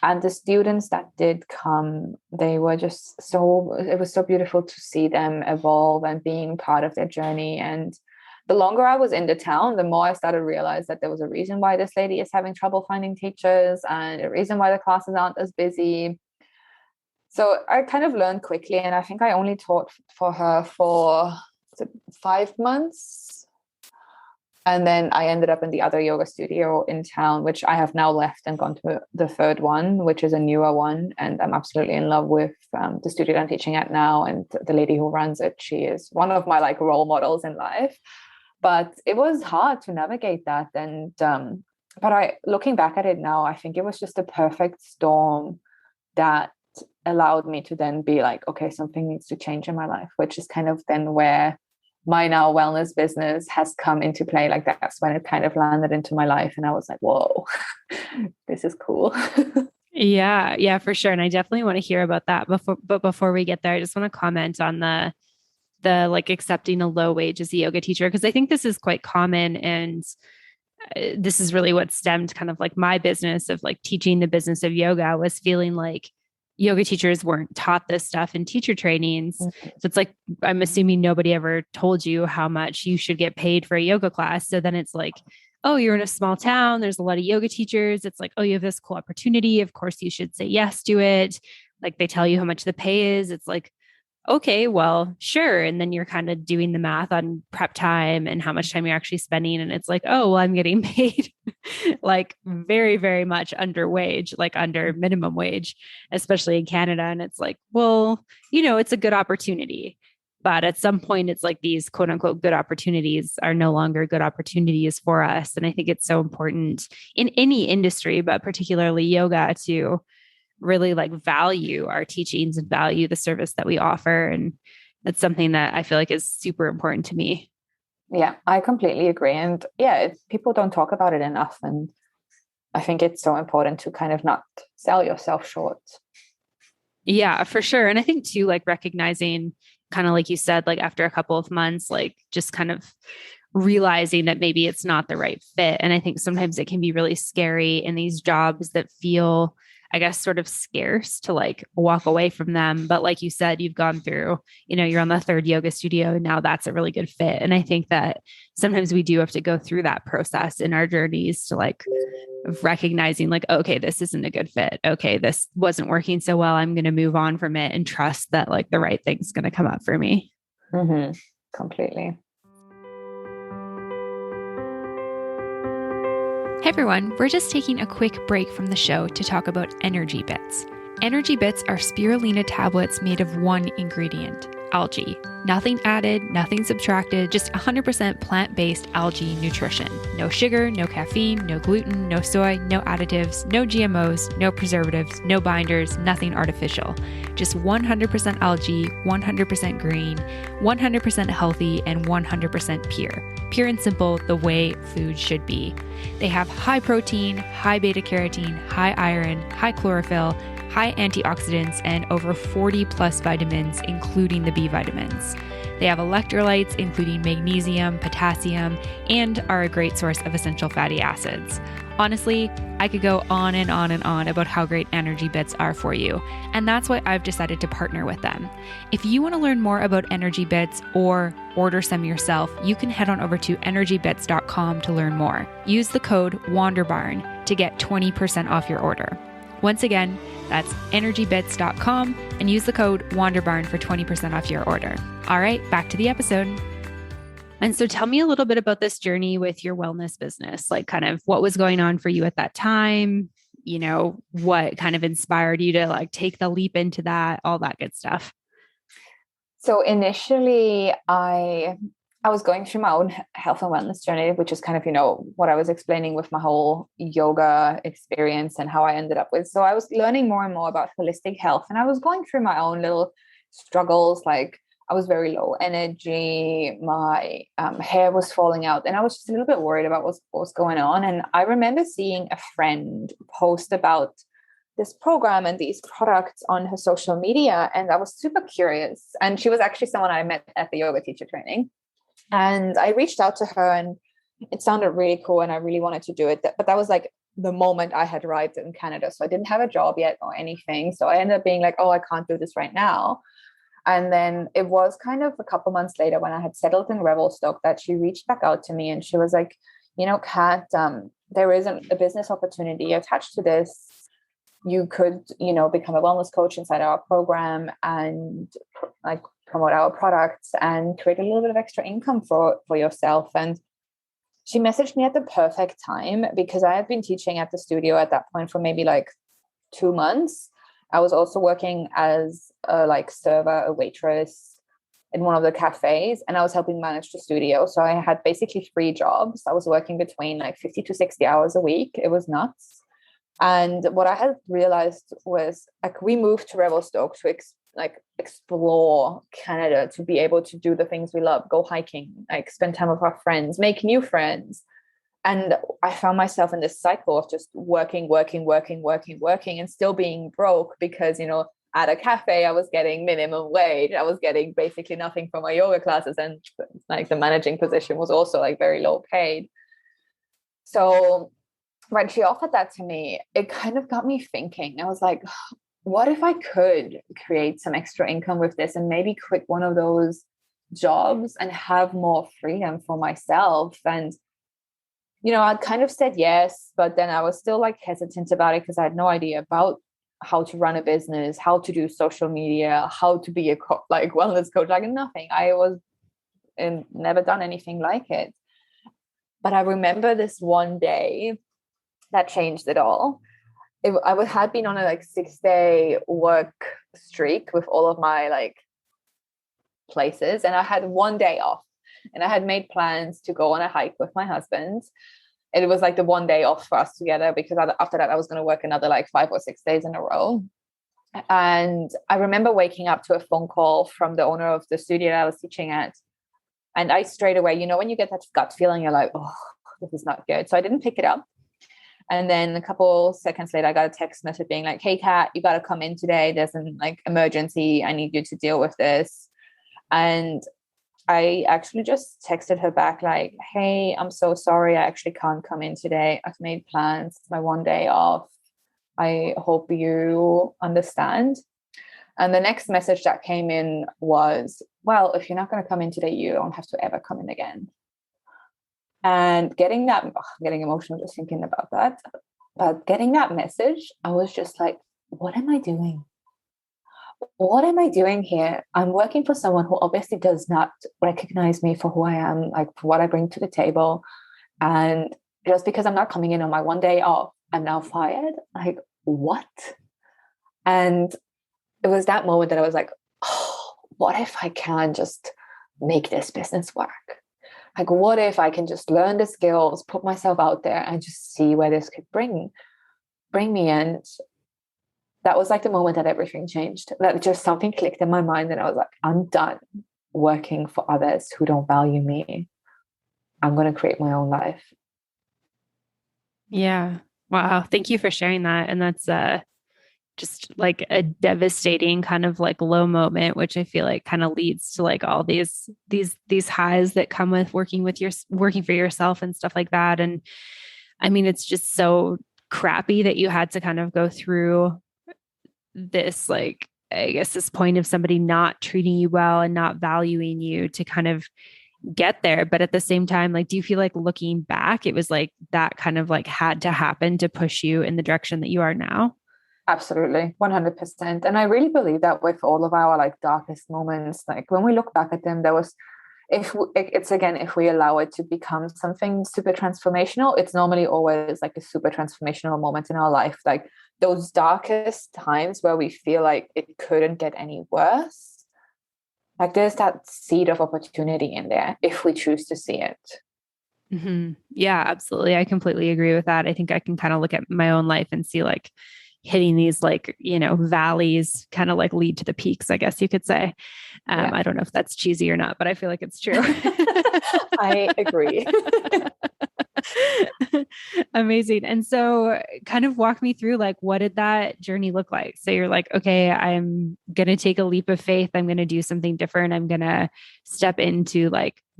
And the students that did come, they were just it was so beautiful to see them evolve and being part of their journey. And the longer I was in the town, the more I started to realize that there was a reason why this lady is having trouble finding teachers and a reason why the classes aren't as busy. So I kind of learned quickly, and I think I only taught for her for 5 months. And then I ended up in the other yoga studio in town, which I have now left and gone to the third one, which is a newer one. And I'm absolutely in love with the studio I'm teaching at now. And the lady who runs it, she is one of my like role models in life. But it was hard to navigate that. And but looking back at it now, I think it was just a perfect storm that allowed me to then be like, okay, something needs to change in my life, which is kind of then where my now wellness business has come into play. Like that's when it kind of landed into my life. And I was like, whoa, this is cool. Yeah, for sure. And I definitely want to hear about that before we get there, I just want to comment on the like accepting a low wage as a yoga teacher, because I think this is quite common. And this is really what stemmed kind of like my business of like teaching the business of yoga, was feeling like yoga teachers weren't taught this stuff in teacher trainings. Mm-hmm. So it's like, I'm assuming nobody ever told you how much you should get paid for a yoga class. So then it's like, oh, you're in a small town, there's a lot of yoga teachers. It's like, oh, you have this cool opportunity. Of course you should say yes to it. Like they tell you how much the pay is. It's like, okay, well, sure. And then you're kind of doing the math on prep time and how much time you're actually spending. And it's like, oh, well, I'm getting paid like very, very much under wage, like under minimum wage, especially in Canada. And it's like, well, it's a good opportunity. But at some point, it's like these quote unquote good opportunities are no longer good opportunities for us. And I think it's so important in any industry, but particularly yoga, to really like value our teachings and value the service that we offer. And that's something that I feel like is super important to me. Yeah, I completely agree. And yeah, people don't talk about it enough. And I think it's so important to kind of not sell yourself short. Yeah, for sure. And I think too, like recognizing kind of like you said, like after a couple of months, like just kind of realizing that maybe it's not the right fit. And I think sometimes it can be really scary in these jobs that feel, I guess, sort of scarce to like walk away from them. But like you said, you've gone through, you're on the third yoga studio and now that's a really good fit. And I think that sometimes we do have to go through that process in our journeys to like recognizing like, okay, this isn't a good fit. Okay, this wasn't working so well. I'm going to move on from it and trust that like the right thing's going to come up for me. Mm-hmm. Completely. Hey everyone, we're just taking a quick break from the show to talk about Energy Bits. Energy Bits are spirulina tablets made of one ingredient, algae. Nothing added, nothing subtracted, just 100% plant-based algae nutrition. No sugar, no caffeine, no gluten, no soy, no additives, no GMOs, no preservatives, no binders, nothing artificial. Just 100% algae, 100% green, 100% healthy, and 100% pure. Pure and simple, the way food should be. They have high protein, high beta carotene, high iron, high chlorophyll, high antioxidants, and over 40 plus vitamins, including the B vitamins. They have electrolytes, including magnesium, potassium, and are a great source of essential fatty acids. Honestly, I could go on and on and on about how great Energy Bits are for you, and that's why I've decided to partner with them. If you want to learn more about Energy Bits or order some yourself, you can head on over to energybits.com to learn more. Use the code WANDERBARN to get 20% off your order. Once again, that's energybits.com and use the code WANDERBARN for 20% off your order. All right, back to the episode. And so tell me a little bit about this journey with your wellness business, like kind of what was going on for you at that time, what kind of inspired you to like take the leap into that, all that good stuff. So initially I was going through my own health and wellness journey, which is kind of, what I was explaining with my whole yoga experience and how I ended up with. So I was learning more and more about holistic health, and I was going through my own little struggles. Like I was very low energy, my hair was falling out, and I was just a little bit worried about what was going on. And I remember seeing a friend post about this program and these products on her social media, and I was super curious. And she was actually someone I met at the yoga teacher training. And I reached out to her, and it sounded really cool and I really wanted to do it. But that was like the moment I had arrived in Canada. So I didn't have a job yet or anything. So I ended up being like, oh, I can't do this right now. And then it was kind of a couple months later when I had settled in Revelstoke that she reached back out to me and she was like, Kat, there is a business opportunity attached to this. You could, become a wellness coach inside our program and like promote our products and create a little bit of extra income for yourself. And she messaged me at the perfect time because I had been teaching at the studio at that point for maybe like 2 months. I was also working as a server, a waitress in one of the cafes, and I was helping manage the studio. So I had basically 3 jobs. I was working between 50 to 60 hours a week. It was nuts. And what I had realized was we moved to Revelstoke to explore Canada, to be able to do the things we love, go hiking, spend time with our friends, make new friends. And I found myself in this cycle of just working, and still being broke because, at a cafe, I was getting minimum wage. I was getting basically nothing from my yoga classes. And the managing position was also very low paid. So when she offered that to me, it kind of got me thinking. I was like, what if I could create some extra income with this and maybe quit one of those jobs and have more freedom for myself? And I kind of said yes, but then I was still hesitant about it because I had no idea about how to run a business, how to do social media, how to be a wellness coach, nothing. I was never done anything like it. But I remember this one day that changed it all. I had been on a 6-day work streak with all of my places, and I had one day off. And I had made plans to go on a hike with my husband. It was the one day off for us together because after that I was going to work another 5 or 6 days in a row. And I remember waking up to a phone call from the owner of the studio that I was teaching at. And I straight away, when you get that gut feeling, you're like, oh, this is not good. So I didn't pick it up. And then a couple seconds later, I got a text message being like, hey, Kat, you got to come in today. There's an emergency. I need you to deal with this. And I actually just texted her back hey, I'm so sorry. I actually can't come in today. I've made plans. It's my one day off. I hope you understand. And the next message that came in was, well, if you're not going to come in today, you don't have to ever come in again. And getting that, I'm getting emotional just thinking about that. But getting that message, I was just like, what am I doing? What am I doing here? I'm working for someone who obviously does not recognize me for who I am, for what I bring to the table. And just because I'm not coming in on my one day off, I'm now fired. What? And it was that moment that I was like, oh, what if I can just make this business work? What if I can just learn the skills, put myself out there and just see where this could bring me? And that was the moment that everything changed. That just something clicked in my mind and I was like, I'm done working for others who don't value me. I'm going to create my own life. Yeah. Wow. Thank you for sharing that. And that's just a devastating kind of low moment, which I feel kind of leads to all these highs that come with working for yourself and stuff like that. And I mean, it's just so crappy that you had to kind of go through this, I guess this point of somebody not treating you well and not valuing you to kind of get there. But at the same time, do you feel looking back, it was that kind of had to happen to push you in the direction that you are now? Absolutely, 100%. And I really believe that with all of our darkest moments, when we look back at them, there was, if we allow it to become something super transformational, it's normally always a super transformational moment in our life. Those darkest times where we feel it couldn't get any worse, there's that seed of opportunity in there if we choose to see it. Mm-hmm. Yeah, absolutely. I completely agree with that. I think I can kind of look at my own life and see hitting these valleys kind of lead to the peaks, I guess you could say. Yeah. I don't know if that's cheesy or not, but I feel like it's true. I agree. Amazing. And so kind of walk me through what did that journey look like? So you're okay, I'm going to take a leap of faith. I'm going to do something different. I'm going to step into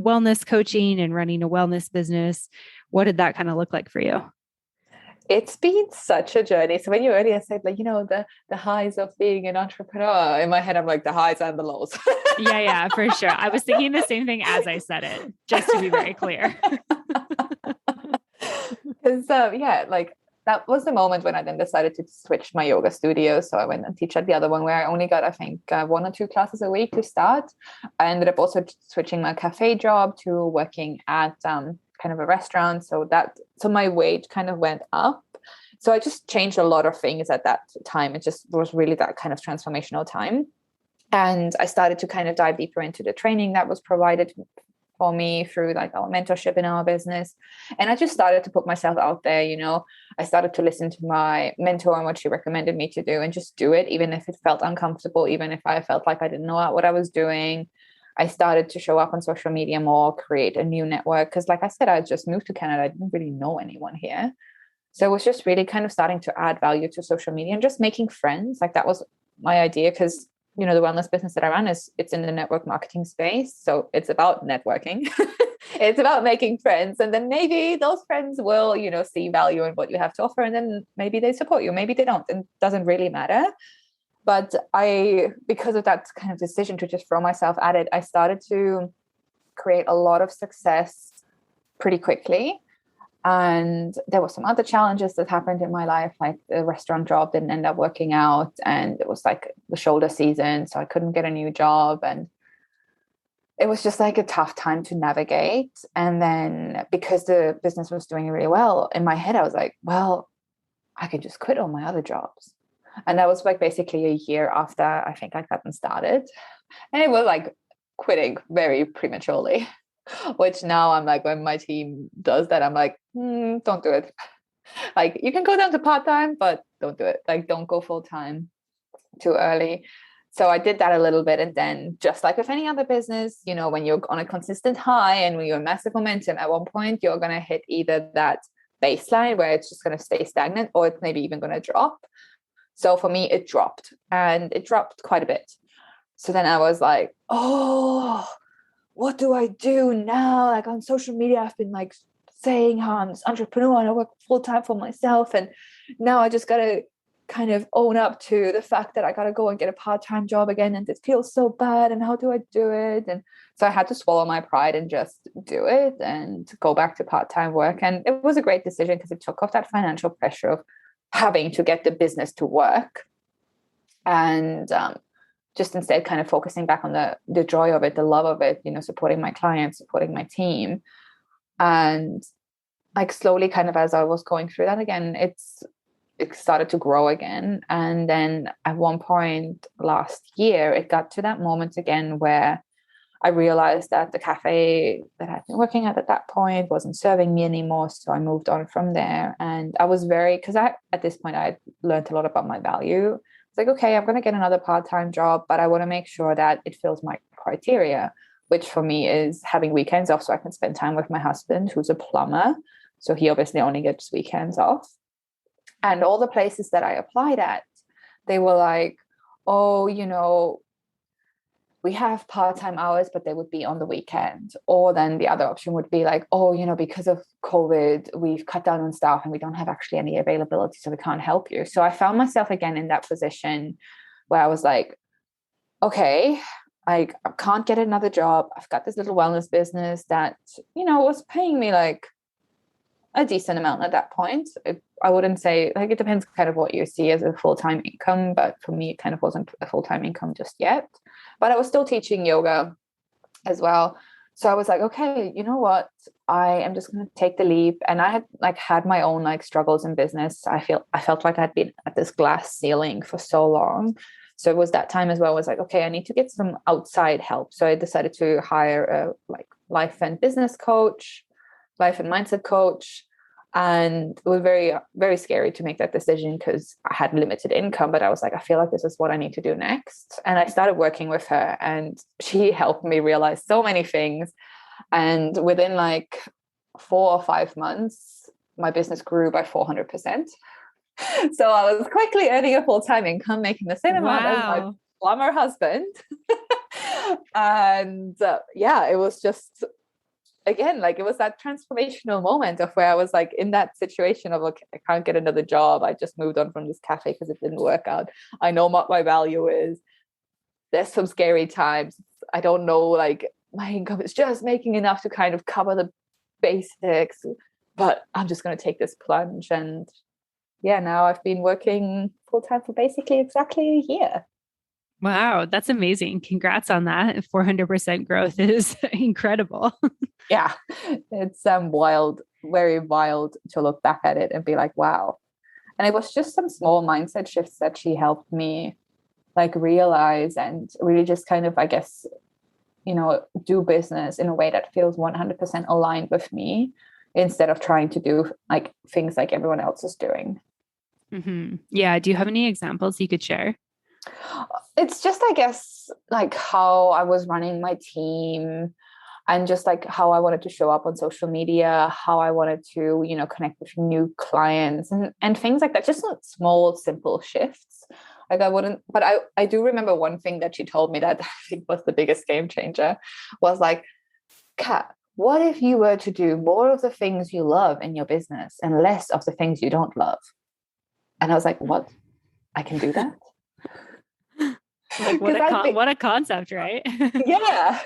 wellness coaching and running a wellness business. What did that kind of look like for you? It's been such a journey. So when you earlier said, like, the highs of being an entrepreneur, in my head, I'm like the highs and the lows. Yeah, for sure. I was thinking the same thing as I said it, just to be very clear. Because like that was the moment when I then decided to switch my yoga studio. So I went and teach at the other one where I only got, I think, 1 or 2 classes a week to start. I ended up also switching my cafe job to working at kind of a restaurant. So my wage kind of went up. So I just changed a lot of things at that time. It just was really that kind of transformational time. And I started to kind of dive deeper into the training that was provided for me through like our mentorship in our business. And I just started to put myself out there. I started to listen to my mentor and what she recommended me to do and just do it, even if it felt uncomfortable, even if I felt like I didn't know what I was doing. I started to show up on social media more, create a new network. Because like I said, I just moved to Canada. I didn't really know anyone here. So it was just really kind of starting to add value to social media and just making friends. Like that was my idea, because the wellness business that I run it's in the network marketing space. So it's about networking. It's about making friends. And then maybe those friends will, see value in what you have to offer. And then maybe they support you, maybe they don't. And it doesn't really matter. But because of that kind of decision to just throw myself at it, I started to create a lot of success pretty quickly. And there were some other challenges that happened in my life, like the restaurant job didn't end up working out, and it was like the shoulder season, so I couldn't get a new job, and it was just like a tough time to navigate. And then because the business was doing really well, in my head I was like, well, I could just quit all my other jobs. And that was like basically a year after I think I gotten started, and it was like quitting very prematurely. Which now I'm like, when my team does that, I'm like, don't do it. Like you can go down to part-time, but don't do it. Like don't go full-time too early. So I did that a little bit. And then just like with any other business, when you're on a consistent high and when you're massive momentum, at one point you're going to hit either that baseline where it's just going to stay stagnant, or it's maybe even going to drop. So for me, it dropped, and it dropped quite a bit. So then I was like, oh, what do I do now? Like on social media, I've been like saying how I'm this entrepreneur and I work full time for myself. And now I just got to kind of own up to the fact that I got to go and get a part-time job again. And it feels so bad. And how do I do it? And so I had to swallow my pride and just do it and go back to part-time work. And it was a great decision because it took off that financial pressure of having to get the business to work. And just instead kind of focusing back on the joy of it, the love of it, supporting my clients, supporting my team. And like slowly kind of as I was going through that again, it started to grow again. And then at one point last year, it got to that moment again where I realized that the cafe that I'd been working at that point wasn't serving me anymore. So I moved on from there. And I was because at this point, I learned a lot about my value. It's like, okay, I'm going to get another part-time job, but I want to make sure that it fills my criteria, which for me is having weekends off so I can spend time with my husband, who's a plumber. So he obviously only gets weekends off. And all the places that I applied at, they were like, oh, we have part-time hours, but they would be on the weekend. Or then the other option would be like, oh, because of COVID, we've cut down on staff and we don't have actually any availability, so we can't help you. So I found myself again in that position where I was like, okay, I can't get another job. I've got this little wellness business that, was paying me like a decent amount at that point. I wouldn't say, like, it depends kind of what you see as a full-time income, but for me, it kind of wasn't a full-time income just yet. But I was still teaching yoga as well. So I was like, okay, you know what? I am just going to take the leap. And I had my own like struggles in business. I felt like I'd been at this glass ceiling for so long. So it was that time as well. I was like, okay, I need to get some outside help. So I decided to hire a like life and business coach, life and mindset coach. And it was very, very scary to make that decision because I had limited income, but I was like, I feel like this is what I need to do next. And I started working with her and she helped me realize so many things. And within like 4 or 5 months, my business grew by 400%. So I was quickly earning a full-time income, making the same amount as my plumber husband. And it was just again, like it was that transformational moment of where I was like in that situation of, okay, I can't get another job. I just moved on from this cafe because it didn't work out. I know what my value is. There's some scary times. I don't know, like my income is just making enough to kind of cover the basics, but I'm just going to take this plunge. And yeah, now I've been working full time for basically exactly a year. Wow, that's amazing. Congrats on that. 400% growth is incredible. Yeah, it's wild, very wild to look back at it and be like, wow. And it was just some small mindset shifts that she helped me like realize and really just kind of, I guess, do business in a way that feels 100% aligned with me instead of trying to do like things like everyone else is doing. Yeah. Do you have any examples you could share? It's just, I guess, like how I was running my team and just like how I wanted to show up on social media, how I wanted to, connect with new clients and things like that. Just small, simple shifts. Like I wouldn't, but I do remember one thing that she told me that I think was the biggest game changer was like, Kat, what if you were to do more of the things you love in your business and less of the things you don't love? And I was like, what? I can do that? Like what a concept, right? Yeah,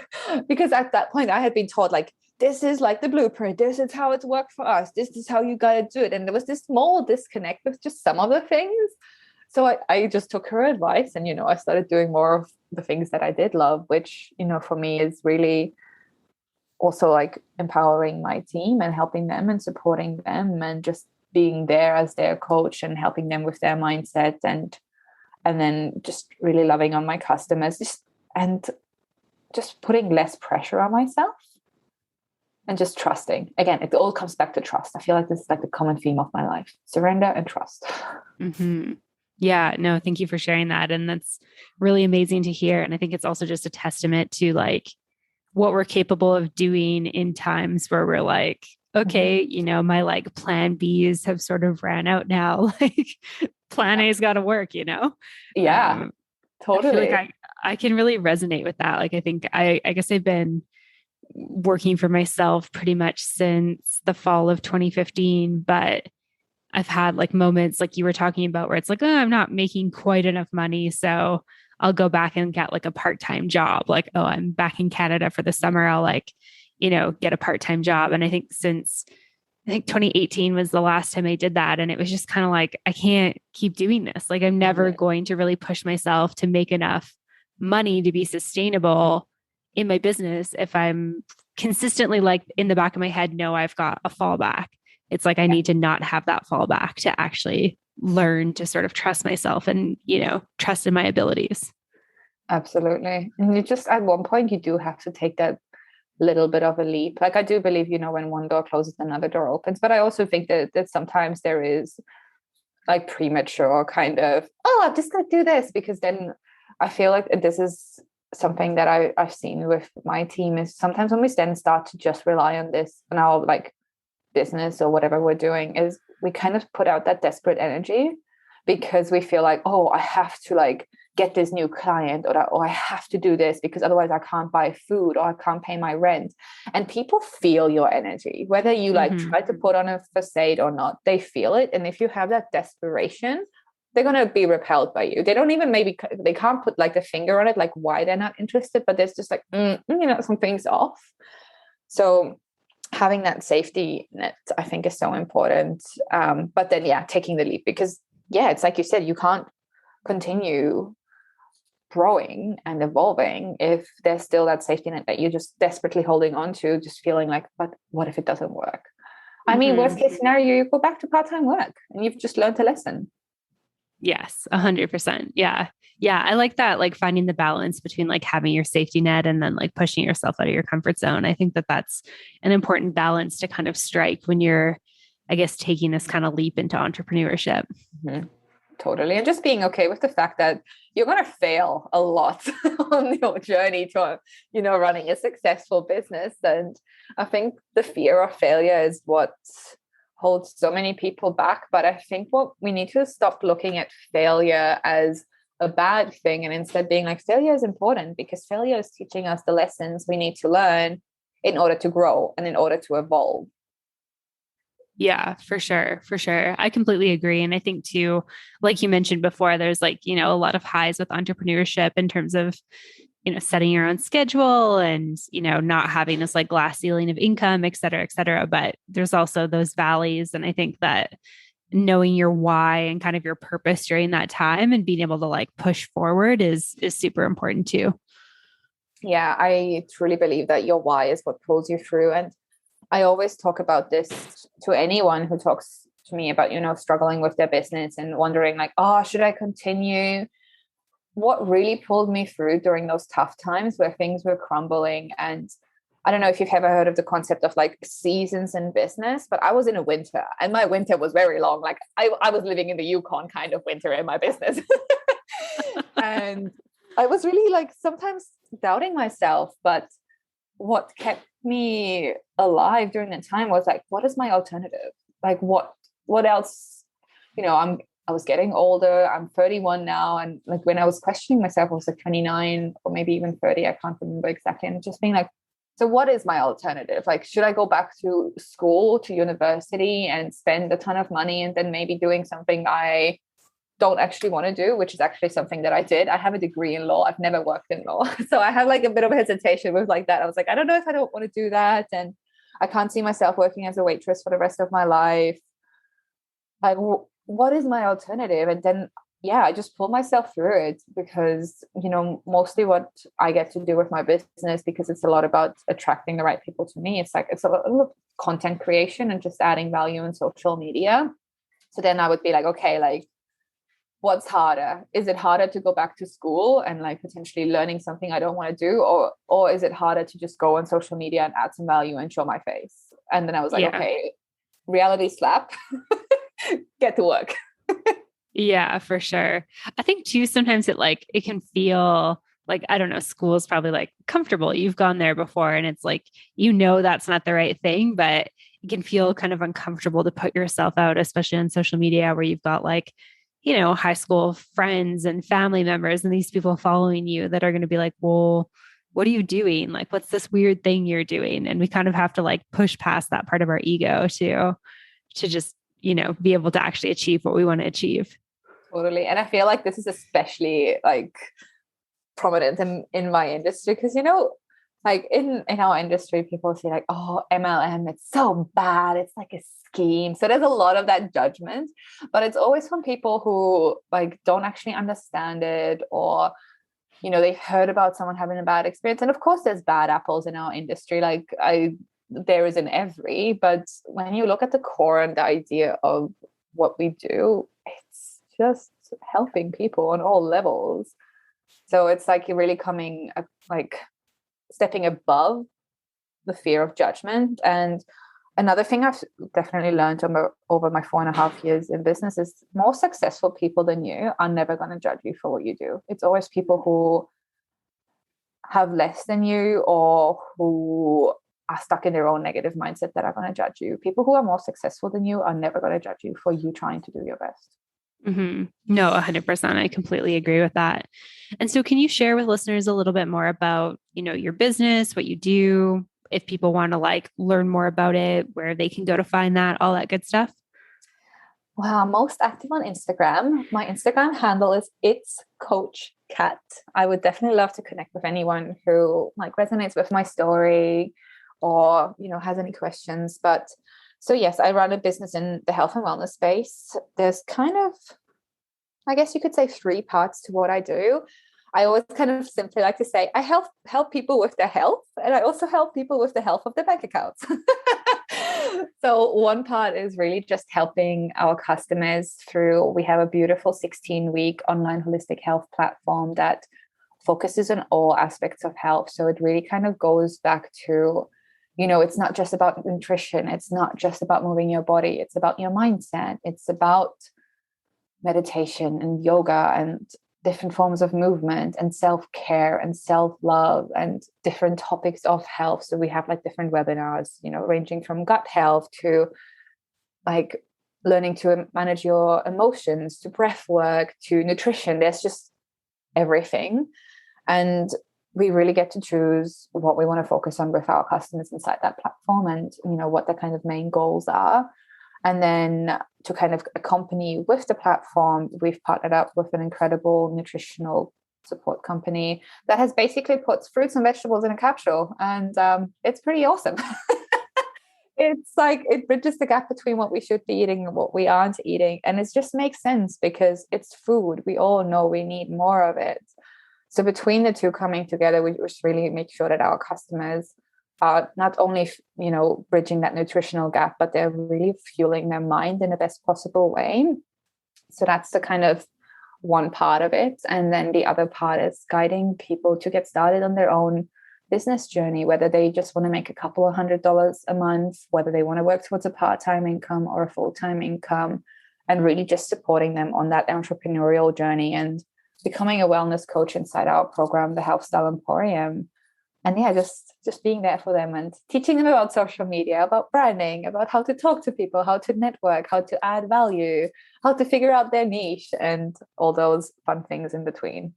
because at that point I had been taught like, this is like the blueprint, this is how it's worked for us, this is how you gotta do it. And there was this small disconnect with just some of the things. So I just took her advice and, I started doing more of the things that I did love, which, for me is really also like empowering my team and helping them and supporting them and just being there as their coach and helping them with their mindset and then just really loving on my customers and just putting less pressure on myself and just trusting. Again, it all comes back to trust. I feel like this is like the common theme of my life: surrender and trust. Yeah, no, thank you for sharing that. And that's really amazing to hear. And I think it's also just a testament to like what we're capable of doing in times where we're like, okay, my like plan Bs have sort of ran out now. Like plan A's got to work, Yeah, totally. I feel like I can really resonate with that. Like, I think I guess I've been working for myself pretty much since the fall of 2015, but I've had like moments like you were talking about where it's like, oh, I'm not making quite enough money. So I'll go back and get like a part-time job. Like, oh, I'm back in Canada for the summer. I'll like, get a part-time job. And I think since 2018 was the last time I did that. And it was just kind of like, I can't keep doing this. Like, I'm never going to really push myself to make enough money to be sustainable in my business if I'm consistently like in the back of my head, no, I've got a fallback. It's like I need to not have that fallback to actually learn to sort of trust myself and, trust in my abilities. Absolutely. And you just, at one point, you do have to take that little bit of a leap. Like I do believe, when one door closes, another door opens. But I also think that sometimes there is like premature kind of, oh, I'm just going to do this, because then I feel like this is something that I've seen with my team is sometimes when we then start to just rely on this and our like business or whatever we're doing is we kind of put out that desperate energy because we feel like, oh, I have to like get this new client or I have to do this because otherwise I can't buy food or I can't pay my rent. And people feel your energy, whether you like try to put on a facade or not, they feel it. And if you have that desperation, they're going to be repelled by you. They don't even they can't put like the finger on it, like why they're not interested, but there's just like, something's off. So having that safety net, I think, is so important. But then, taking the leap, because it's like you said, you can't continue growing and evolving if there's still that safety net that you're just desperately holding on to, just feeling like, but what if it doesn't work? I mean, worst case scenario, you go back to part-time work and you've just learned a lesson. Yes, 100%. Yeah. Yeah. I like that, like finding the balance between like having your safety net and then like pushing yourself out of your comfort zone. I think that that's an important balance to kind of strike when you're, I guess, taking this kind of leap into entrepreneurship. Totally. And just being okay with the fact that you're going to fail a lot on your journey to, running a successful business. And I think the fear of failure is what holds so many people back. But I think what we need to stop looking at failure as a bad thing and instead being like, failure is important because failure is teaching us the lessons we need to learn in order to grow and in order to evolve. Yeah, for sure. For sure. I completely agree. And I think too, like you mentioned before, there's like, a lot of highs with entrepreneurship in terms of, setting your own schedule and, not having this like glass ceiling of income, et cetera, et cetera. But there's also those valleys. And I think that knowing your why and kind of your purpose during that time and being able to like push forward is super important too. Yeah, I truly believe that your why is what pulls you through. And I always talk about this to anyone who talks to me about, struggling with their business and wondering like, oh, should I continue? What really pulled me through during those tough times where things were crumbling. And I don't know if you've ever heard of the concept of like seasons in business, but I was in a winter and my winter was very long. Like I was living in the Yukon kind of winter in my business. And I was really like sometimes doubting myself, but what kept me alive during that time was like, what is my alternative? Like what else? I was getting older. I'm 31 now. And like when I was questioning myself, I was like 29 or maybe even 30. I can't remember exactly. And just being like, so what is my alternative? Like, should I go back to school, to university and spend a ton of money and then maybe doing something I don't actually want to do, which is actually something that I did. I have a degree in law. I've never worked in law. So I have like a bit of a hesitation with like that. I was like, I don't know if I don't want to do that. And I can't see myself working as a waitress for the rest of my life. Like, what is my alternative? And then, yeah, I just pulled myself through it because, mostly what I get to do with my business, because it's a lot about attracting the right people to me. It's like, it's a lot of content creation and just adding value in social media. So then I would be like, okay, like, what's harder? Is it harder to go back to school and like potentially learning something I don't want to do? Or is it harder to just go on social media and add some value and show my face? And then I was like, okay, reality slap, get to work. Yeah, for sure. I think too, sometimes it can feel like, I don't know, school is probably like comfortable. You've gone there before and it's like, that's not the right thing, but it can feel kind of uncomfortable to put yourself out, especially on social media where you've got like, high school friends and family members and these people following you that are going to be like, well, what are you doing? Like, what's this weird thing you're doing? And we kind of have to like push past that part of our ego to just, be able to actually achieve what we want to achieve. Totally. And I feel like this is especially like prominent in my industry because, like in our industry, people say like, oh, MLM, it's so bad. It's like a scheme. So there's a lot of that judgment, but it's always from people who like don't actually understand it or, they've heard about someone having a bad experience. And of course there's bad apples in our industry. Like there is in every, but when you look at the core and the idea of what we do, it's just helping people on all levels. So it's like you're really coming like stepping above the fear of judgment. And another thing I've definitely learned over my 4.5 years in business is more successful people than you are never going to judge you for what you do. It's always people who have less than you or who are stuck in their own negative mindset that are going to judge you. People who are more successful than you are never going to judge you for you trying to do your best. Mm-hmm. No, 100%. I completely agree with that. And so can you share with listeners a little bit more about, your business, what you do, if people want to like learn more about it, where they can go to find that, all that good stuff? Well, I'm most active on Instagram. My Instagram handle is It's Coach Kat. I would definitely love to connect with anyone who like resonates with my story or, has any questions. But so yes, I run a business in the health and wellness space. There's kind of, I guess you could say 3 parts to what I do. I always kind of simply like to say I help people with their health, and I also help people with the health of their bank accounts. So one part is really just helping our customers through, we have a beautiful 16-week online holistic health platform that focuses on all aspects of health. So it really kind of goes back to, it's not just about nutrition. It's not just about moving your body. It's about your mindset. It's about meditation and yoga and different forms of movement and self-care and self-love and different topics of health. So we have like different webinars, ranging from gut health to like learning to manage your emotions, to breath work, to nutrition. There's just everything. And we really get to choose what we want to focus on with our customers inside that platform, and what the kind of main goals are. And then to kind of accompany with the platform, we've partnered up with an incredible nutritional support company that has basically put fruits and vegetables in a capsule, and it's pretty awesome. It's like it bridges the gap between what we should be eating and what we aren't eating, and it just makes sense because it's food. We all know we need more of it. So between the two coming together, we just really make sure that our customers are not only bridging that nutritional gap, but they're really fueling their mind in the best possible way. So that's the kind of one part of it. And then the other part is guiding people to get started on their own business journey, whether they just want to make a couple of $100s a month, whether they want to work towards a part-time income or a full-time income, and really just supporting them on that entrepreneurial journey and becoming a wellness coach inside our program, the Healthstyle Emporium. And yeah, just being there for them and teaching them about social media, about branding, about how to talk to people, how to network, how to add value, how to figure out their niche, and all those fun things in between.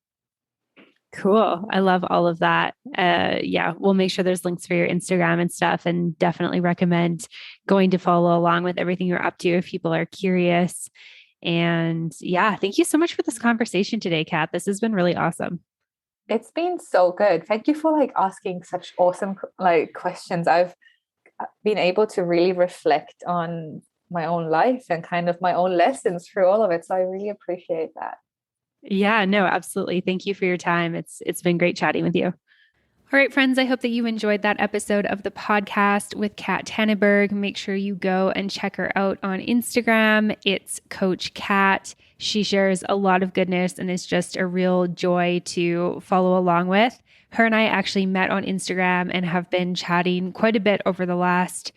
Cool. I love all of that. Yeah, we'll make sure there's links for your Instagram and stuff, and definitely recommend going to follow along with everything you're up to if people are curious. And yeah, thank you so much for this conversation today, Kat. This has been really awesome. It's been so good. Thank you for asking such awesome questions. I've been able to really reflect on my own life and kind of my own lessons through all of it. So I really appreciate that. Yeah, no, absolutely. Thank you for your time. It's been great chatting with you. All right, friends, I hope that you enjoyed that episode of the podcast with Kat Taniberg. Make sure you go and check her out on Instagram. It's Coach Kat. She shares a lot of goodness and is just a real joy to follow along with. Her and I actually met on Instagram and have been chatting quite a bit over the last,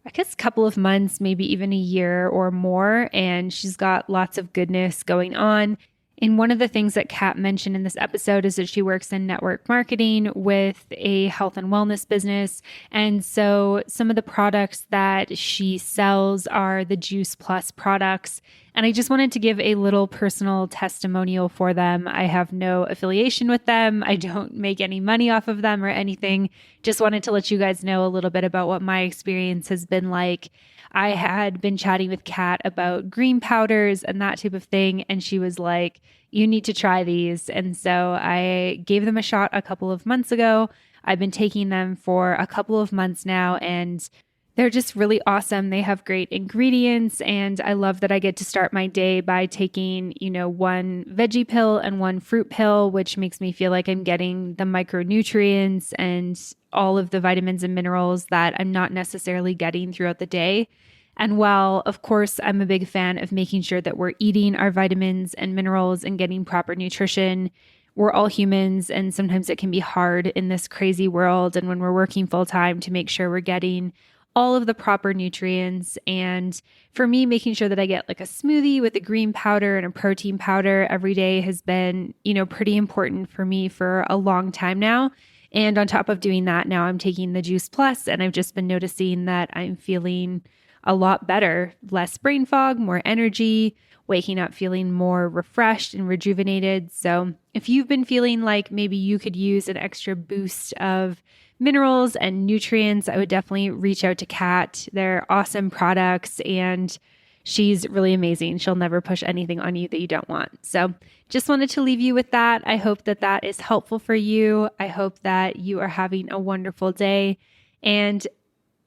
I guess, couple of months, maybe even a year or more. And she's got lots of goodness going on. And one of the things that Kat mentioned in this episode is that she works in network marketing with a health and wellness business. And so some of the products that she sells are the Juice Plus products. And I just wanted to give a little personal testimonial for them. I have no affiliation with them. I don't make any money off of them or anything. Just wanted to let you guys know a little bit about what my experience has been like. I had been chatting with Kat about green powders and that type of thing. And she was like, you need to try these. And so I gave them a shot a couple of months ago. I've been taking them for a couple of months now, and they're just really awesome. They have great ingredients, and I love that I get to start my day by taking, one veggie pill and one fruit pill, which makes me feel like I'm getting the micronutrients and all of the vitamins and minerals that I'm not necessarily getting throughout the day. And while, of course, I'm a big fan of making sure that we're eating our vitamins and minerals and getting proper nutrition, we're all humans, and sometimes it can be hard in this crazy world and when we're working full time to make sure we're getting all of the proper nutrients. And for me, making sure that I get like a smoothie with a green powder and a protein powder every day has been, pretty important for me for a long time now. And on top of doing that, now I'm taking the Juice Plus, and I've just been noticing that I'm feeling a lot better, less brain fog, more energy, waking up feeling more refreshed and rejuvenated. So if you've been feeling like maybe you could use an extra boost of minerals and nutrients, I would definitely reach out to Kat. They're awesome products, and she's really amazing. She'll never push anything on you that you don't want. So just wanted to leave you with that. I hope that that is helpful for you. I hope that you are having a wonderful day. And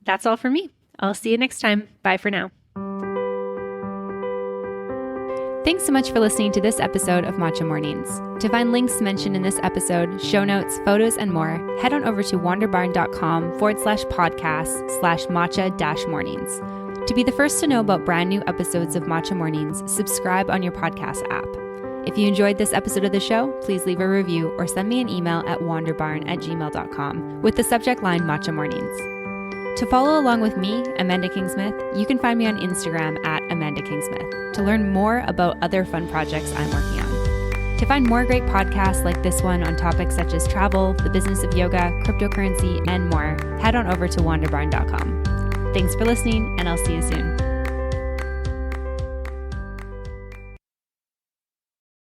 that's all for me. I'll see you next time. Bye for now. Thanks so much for listening to this episode of Matcha Mornings. To find links mentioned in this episode, show notes, photos, and more, head on over to wanderbarn.com/podcast/matcha-mornings. To be the first to know about brand new episodes of Matcha Mornings, subscribe on your podcast app. If you enjoyed this episode of the show, please leave a review or send me an email at wanderbarn@gmail.com with the subject line Matcha Mornings. To follow along with me, Amanda Kingsmith, you can find me on Instagram at Amanda Kingsmith to learn more about other fun projects I'm working on. To find more great podcasts like this one on topics such as travel, the business of yoga, cryptocurrency, and more, head on over to wanderbarn.com. Thanks for listening, and I'll see you soon.